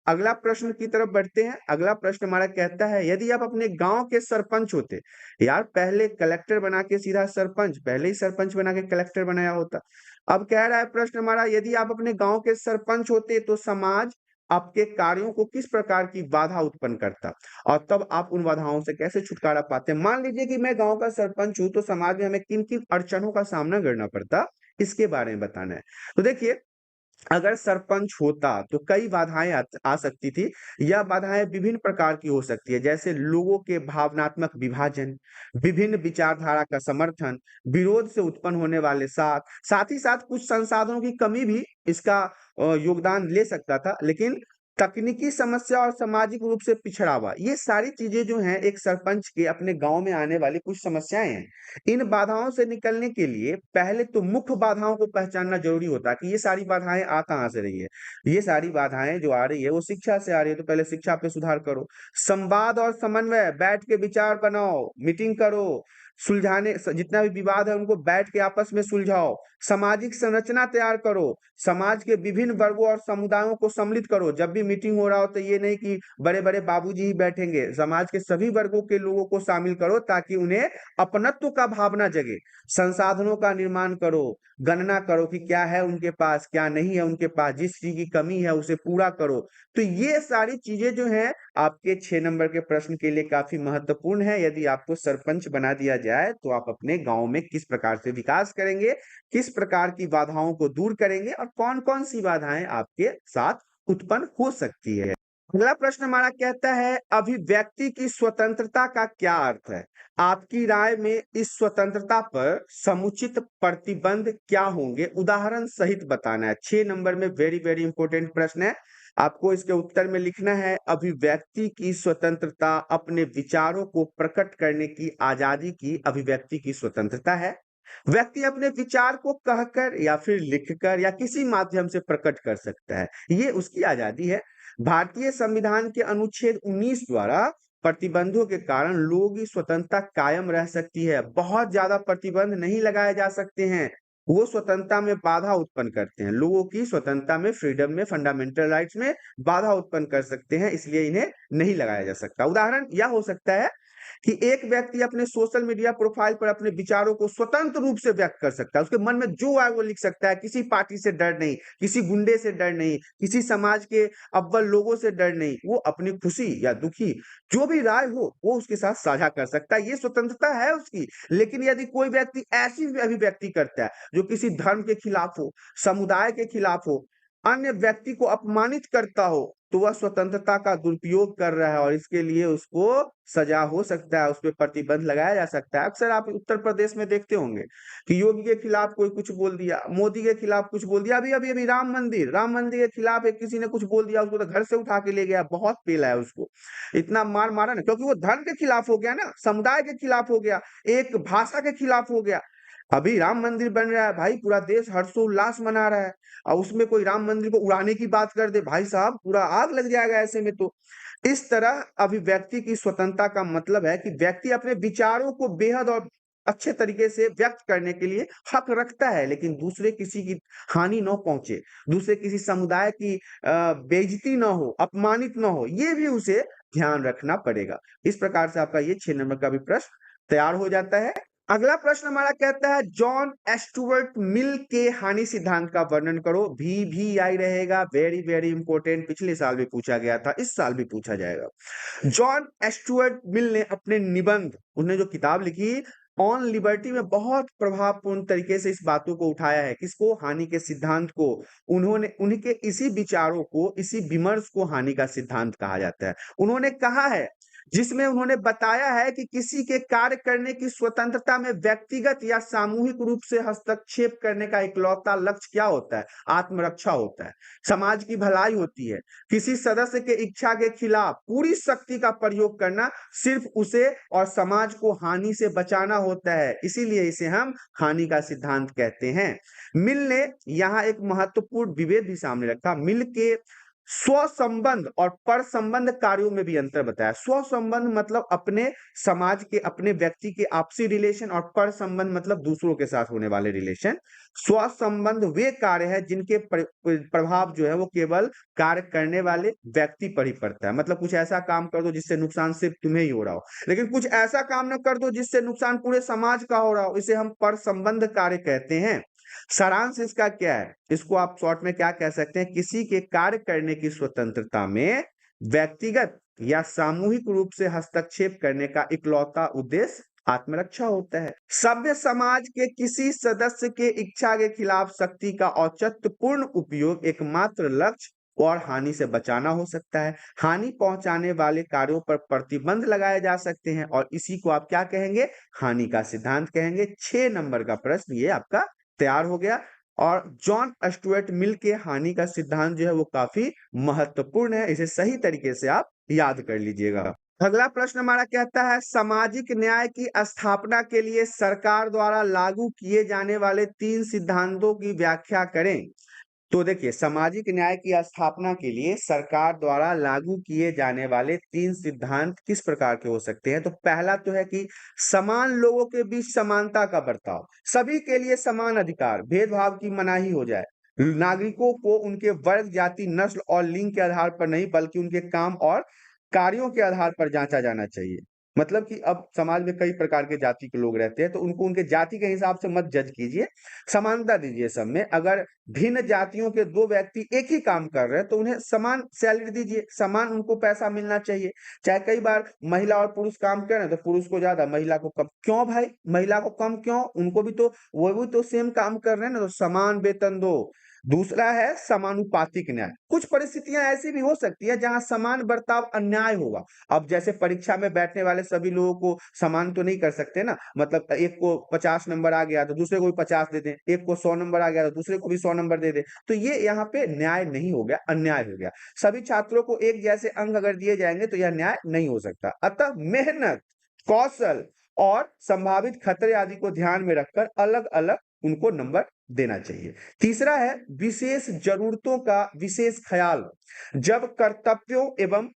Speaker 1: अगला प्रश्न की तरफ बढ़ते हैं। अगला प्रश्न हमारा कहता है, यदि आप अपने गांव के सरपंच होते, यार पहले कलेक्टर बना के सीधा सरपंच, पहले ही सरपंच बना के कलेक्टर बनाया होता। अब कह रहा है प्रश्न हमारा, यदि आप अपने गांव के सरपंच होते तो समाज आपके कार्यों को किस प्रकार की बाधा उत्पन्न करता, और तब आप उन बाधाओं से कैसे छुटकारा पाते? मान लीजिए कि मैं गांव का सरपंच हूं, तो समाज में हमें किन किन अड़चनों का सामना करना पड़ता, इसके बारे में बताना है। तो देखिए, अगर सरपंच होता तो कई बाधाएं आ सकती थी। यह बाधाएं विभिन्न प्रकार की हो सकती है, जैसे लोगों के भावनात्मक विभाजन, विभिन्न विचारधारा का समर्थन, विरोध से उत्पन्न होने वाले साथ ही साथ कुछ संसाधनों की कमी भी इसका योगदान ले सकता था। लेकिन तकनीकी समस्या और सामाजिक रूप से पिछड़ावा, ये सारी चीजें जो हैं एक सरपंच के अपने गांव में आने वाली कुछ समस्याएं हैं। इन बाधाओं से निकलने के लिए पहले तो मुख्य बाधाओं को पहचानना जरूरी होता है कि ये सारी बाधाएं आ कहां से रही है। ये सारी बाधाएं जो आ रही है वो शिक्षा से आ रही है, तो पहले शिक्षा पे सुधार करो। संवाद और समन्वय, बैठ के विचार बनाओ, मीटिंग करो, सुलझाने जितना भी विवाद है उनको बैठ के आपस में सुलझाओ। सामाजिक संरचना तैयार करो, समाज के विभिन्न वर्गों और समुदायों को सम्मिलित करो। जब भी मीटिंग हो रहा हो तो ये नहीं कि बड़े बड़े बाबूजी ही बैठेंगे, समाज के सभी वर्गों के लोगों को शामिल करो ताकि उन्हें अपनत्व का भावना जगे। संसाधनों का निर्माण करो, गणना करो कि क्या है उनके पास, क्या नहीं है उनके पास, जिस चीज की कमी है उसे पूरा करो। तो ये सारी चीजें जो हैं आपके 6 नंबर के प्रश्न के लिए काफी महत्वपूर्ण है। यदि आपको सरपंच बना दिया जाए तो आप अपने गांव में किस प्रकार से विकास करेंगे, किस प्रकार की बाधाओं को दूर करेंगे, और कौन कौन सी बाधाएं आपके साथ उत्पन्न हो सकती है। अगला प्रश्न हमारा कहता है, अभिव्यक्ति की स्वतंत्रता का क्या अर्थ है? आपकी राय में इस स्वतंत्रता पर समुचित प्रतिबंध क्या होंगे, उदाहरण सहित बताना है। 6 नंबर में वेरी वेरी इंपॉर्टेंट प्रश्न है। आपको इसके उत्तर में लिखना है, अभिव्यक्ति की स्वतंत्रता अपने विचारों को प्रकट करने की आजादी की अभिव्यक्ति की स्वतंत्रता है। व्यक्ति अपने विचार को कहकर या फिर लिखकर या किसी माध्यम से प्रकट कर सकता है, ये उसकी आजादी है। भारतीय संविधान के अनुच्छेद 19 द्वारा प्रतिबंधों के कारण लोगों की स्वतंत्रता कायम रह सकती है। बहुत ज्यादा प्रतिबंध नहीं लगाए जा सकते हैं, वो स्वतंत्रता में बाधा उत्पन्न करते हैं, लोगों की स्वतंत्रता में, फ्रीडम में, फंडामेंटल राइट्स में बाधा उत्पन्न कर सकते हैं, इसलिए इन्हें नहीं लगाया जा सकता। उदाहरण यह हो सकता है कि एक व्यक्ति अपने सोशल मीडिया प्रोफाइल पर अपने विचारों को स्वतंत्र रूप से व्यक्त कर सकता है, उसके मन में जो आए वो लिख सकता है, किसी पार्टी से डर नहीं, किसी गुंडे से डर नहीं, किसी समाज के अव्वल लोगों से डर नहीं, वो अपनी खुशी या दुखी जो भी राय हो वो उसके साथ साझा कर सकता है, ये स्वतंत्रता है उसकी। लेकिन यदि कोई व्यक्ति ऐसी अभिव्यक्ति करता है जो किसी धर्म के खिलाफ हो, समुदाय के खिलाफ हो, अन्य व्यक्ति को अपमानित करता हो, तो वह स्वतंत्रता का दुरुपयोग कर रहा है और इसके लिए उसको सजा हो सकता है, उस पे प्रतिबंध लगाया जा सकता है। अक्सर आप उत्तर प्रदेश में देखते होंगे कि योगी के खिलाफ कोई कुछ बोल दिया, मोदी के खिलाफ कुछ बोल दिया, अभी-अभी राम मंदिर के खिलाफ एक किसी ने कुछ बोल दिया, उसको तो घर से उठा के ले गया, बहुत पेला है उसको। इतना मार मारा ना, क्योंकि वो धर्म के खिलाफ हो गया ना, समुदाय के खिलाफ हो गया, एक भाषा के खिलाफ हो गया। अभी राम मंदिर बन रहा है भाई, पूरा देश हर्षोल्लास मना रहा है और उसमें कोई राम मंदिर को उड़ाने की बात कर दे, भाई साहब पूरा आग लग जाएगा ऐसे में तो। इस तरह अभिव्यक्ति की स्वतंत्रता का मतलब है कि व्यक्ति अपने विचारों को बेहद और अच्छे तरीके से व्यक्त करने के लिए हक रखता है, लेकिन दूसरे किसी की हानि न पहुंचे, दूसरे किसी समुदाय की बेइज्जती न हो, अपमानित न हो, ये भी उसे ध्यान रखना पड़ेगा। इस प्रकार से आपका ये 6 नंबर का भी प्रश्न तैयार हो जाता है। अगला प्रश्न हमारा कहता है, जॉन एस्टुअर्ट मिल के हानि सिद्धांत का वर्णन करो। भी आई रहेगा, वेरी वेरी इंपॉर्टेंट, पिछले साल भी पूछा गया था, इस साल भी पूछा जाएगा। जॉन एस्टुअर्ट मिल ने अपने निबंध, उन्होंने जो किताब लिखी ऑन लिबर्टी में बहुत प्रभावपूर्ण तरीके से इस बातों को उठाया है, किसको, हानि के सिद्धांत को। उन्होंने उनके इसी विचारों को, इसी विमर्श को हानि का सिद्धांत कहा जाता है। उन्होंने कहा है, जिसमें उन्होंने बताया है कि किसी के कार्य करने की स्वतंत्रता में व्यक्तिगत या सामूहिक रूप से हस्तक्षेप करने का इकलौता लक्ष्य क्या होता है? आत्मरक्षा होता है, समाज की भलाई होती है। किसी सदस्य के इच्छा के खिलाफ पूरी शक्ति का प्रयोग करना सिर्फ उसे और समाज को हानि से बचाना होता है, इसीलिए इसे हम हानि का सिद्धांत कहते हैं। मिल ने यहाँ एक महत्वपूर्ण विभेद भी सामने रखा। मिल के स्व संबंध और पर संबंध कार्यों में भी अंतर बताया। स्व संबंध मतलब अपने समाज के, अपने व्यक्ति के आपसी रिलेशन, और पर संबंध मतलब दूसरों के साथ होने वाले रिलेशन। स्व संबंध वे कार्य है जिनके प्रभाव जो है वो केवल कार्य करने वाले व्यक्ति पर ही पड़ता है। मतलब कुछ ऐसा काम कर दो जिससे नुकसान सिर्फ तुम्हें ही हो रहा हो, लेकिन कुछ ऐसा काम न कर दो जिससे नुकसान पूरे समाज का हो रहा हो, इसे हम पर संबंध कार्य कहते हैं। सारांश इसका क्या है, इसको आप शॉर्ट में क्या कह सकते हैं, किसी के कार्य करने की स्वतंत्रता में व्यक्तिगत या सामूहिक रूप से हस्तक्षेप करने का इकलौता उद्देश्य आत्मरक्षा होता है। सभ्य समाज के किसी सदस्य के इच्छा के खिलाफ शक्ति का औचित्यपूर्ण उपयोग एकमात्र लक्ष्य और हानि से बचाना हो सकता है। हानि पहुंचाने वाले कार्यों पर प्रतिबंध लगाए जा सकते हैं और इसी को आप क्या कहेंगे, हानि का सिद्धांत कहेंगे। 6 नंबर का प्रश्न ये आपका तैयार हो गया। और जॉन स्टुअर्ट मिल के हानि का सिद्धांत जो है वो काफी महत्वपूर्ण है, इसे सही तरीके से आप याद कर लीजिएगा। अगला प्रश्न हमारा कहता है, सामाजिक न्याय की स्थापना के लिए सरकार द्वारा लागू किए जाने वाले 3 सिद्धांतों की व्याख्या करें। तो देखिए, सामाजिक न्याय की स्थापना के लिए सरकार द्वारा लागू किए जाने वाले 3 सिद्धांत किस प्रकार के हो सकते हैं। तो पहला तो है कि समान लोगों के बीच समानता का बर्ताव, सभी के लिए समान अधिकार, भेदभाव की मनाही हो जाए। नागरिकों को उनके वर्ग, जाति, नस्ल और लिंग के आधार पर नहीं बल्कि उनके काम और कार्यों के आधार पर जांचा जाना चाहिए। मतलब कि अब समाज में कई प्रकार के जाति के लोग रहते हैं, तो उनको उनके जाति के हिसाब से मत जज कीजिए, समानता दीजिए सब में। अगर भिन्न जातियों के 2 व्यक्ति एक ही काम कर रहे हैं तो उन्हें समान सैलरी दीजिए, समान उनको पैसा मिलना चाहिए। चाहे कई बार महिला और पुरुष काम कर रहे हैं तो पुरुष को ज्यादा, महिला को कम। क्यों भाई महिला को कम क्यों, उनको भी तो, वो भी तो सेम काम कर रहे हैं ना, तो समान वेतन दो। दूसरा है समानुपातिक न्याय। कुछ परिस्थितियां ऐसी भी हो सकती है जहां समान बर्ताव अन्याय होगा। अब जैसे परीक्षा में बैठने वाले सभी लोगों को समान तो नहीं कर सकते ना, मतलब एक को 50 नंबर आ गया तो दूसरे को भी 50 दे दें, एक को 100 नंबर आ गया तो दूसरे को भी 100 नंबर दे दें। तो ये यहाँ पे न्याय नहीं हो गया, अन्याय हो गया। सभी छात्रों को एक जैसे अंक अगर दिए जाएंगे तो यह न्याय नहीं हो सकता। अतः मेहनत, कौशल और संभावित खतरे आदि को ध्यान में रखकर अलग अलग उनको नंबर देना चाहिए। तीसरा है विशेष जरूरतों का विशेष ख्याल। जब कर्तव्यों एवं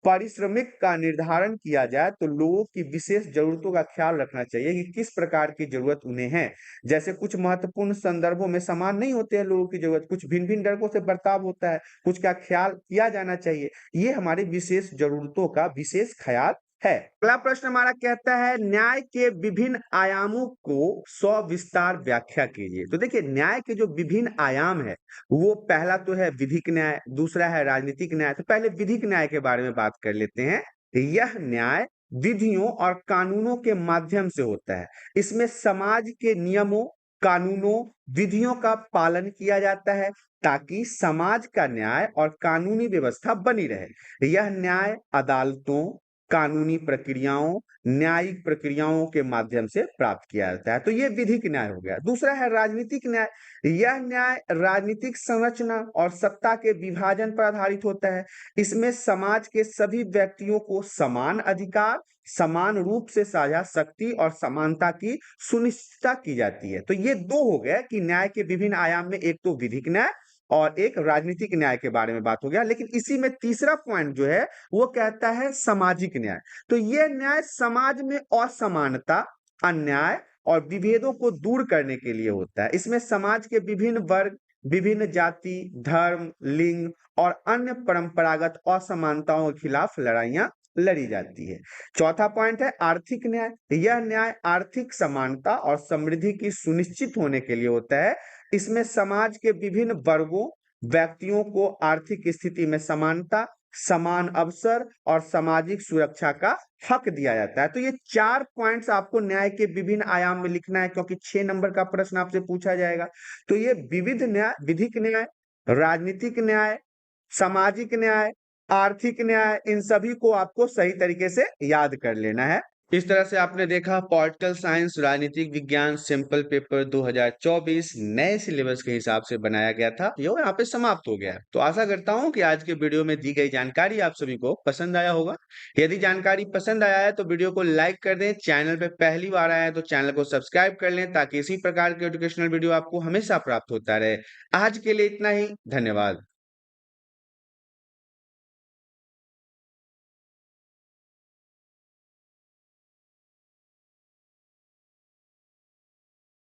Speaker 1: पारिश्रमिक का निर्धारण किया जाए तो लोगों की विशेष जरूरतों का ख्याल रखना चाहिए कि किस प्रकार की जरूरत उन्हें है। जैसे कुछ महत्वपूर्ण संदर्भों में समान नहीं होते हैं लोगों की जरूरत, कुछ भिन्न भिन्न ढंगों से बर्ताव होता है, कुछ का ख्याल किया जाना चाहिए। ये हमारी विशेष जरूरतों का विशेष ख्याल है। अगला प्रश्न हमारा कहता है न्याय के विभिन्न आयामों को सविस्तार व्याख्या कीजिए। तो देखिए न्याय के जो विभिन्न आयाम है वो पहला तो है विधिक न्याय, दूसरा है राजनीतिक न्याय। तो पहले विधिक न्याय के बारे में बात कर लेते हैं। यह न्याय विधियों और कानूनों के माध्यम से होता है। इसमें समाज के नियमों, कानूनों, विधियों का पालन किया जाता है ताकि समाज का न्याय और कानूनी व्यवस्था बनी रहे। यह न्याय अदालतों, कानूनी प्रक्रियाओं, न्यायिक प्रक्रियाओं के माध्यम से प्राप्त किया जाता है। तो ये विधिक न्याय हो गया। दूसरा है राजनीतिक न्याय। यह न्याय राजनीतिक संरचना और सत्ता के विभाजन पर आधारित होता है। इसमें समाज के सभी व्यक्तियों को समान अधिकार, समान रूप से साझा शक्ति और समानता की सुनिश्चितता की जाती है। तो ये दो हो गए कि न्याय के विभिन्न आयाम में, एक तो विधिक न्याय और एक राजनीतिक न्याय के बारे में बात हो गया। लेकिन इसी में तीसरा पॉइंट जो है वो कहता है सामाजिक न्याय। तो यह न्याय समाज में असमानता, अन्याय और विभेदों को दूर करने के लिए होता है। इसमें समाज के विभिन्न वर्ग, विभिन्न जाति, धर्म, लिंग और अन्य परंपरागत असमानताओं के खिलाफ लड़ाइयां लड़ी जाती है। चौथा पॉइंट है आर्थिक न्याय। यह न्याय आर्थिक समानता और समृद्धि की सुनिश्चित होने के लिए होता है। इसमें समाज के विभिन्न वर्गों, व्यक्तियों को आर्थिक स्थिति में समानता, समान अवसर और सामाजिक सुरक्षा का हक दिया जाता है। तो ये 4 पॉइंट्स आपको न्याय के विभिन्न आयाम में लिखना है, क्योंकि 6 नंबर का प्रश्न आपसे पूछा जाएगा। तो ये विविध न्याय, विधिक न्याय, राजनीतिक न्याय, सामाजिक न्याय, आर्थिक न्याय, इन सभी को आपको सही तरीके से याद कर लेना है। इस तरह से आपने देखा पॉलिटिकल साइंस, राजनीतिक विज्ञान सिंपल पेपर 2024 नए सिलेबस के हिसाब से बनाया गया था, ये यहाँ पे समाप्त हो गया है। तो आशा करता हूँ कि आज के वीडियो में दी गई जानकारी आप सभी को पसंद आया होगा। यदि जानकारी पसंद आया है तो वीडियो को लाइक कर दें, चैनल पे पहली बार आए हैं तो चैनल को सब्सक्राइब कर लें ताकि इसी प्रकार के एजुकेशनल वीडियो आपको हमेशा प्राप्त होता रहे। आज के लिए इतना ही, धन्यवाद।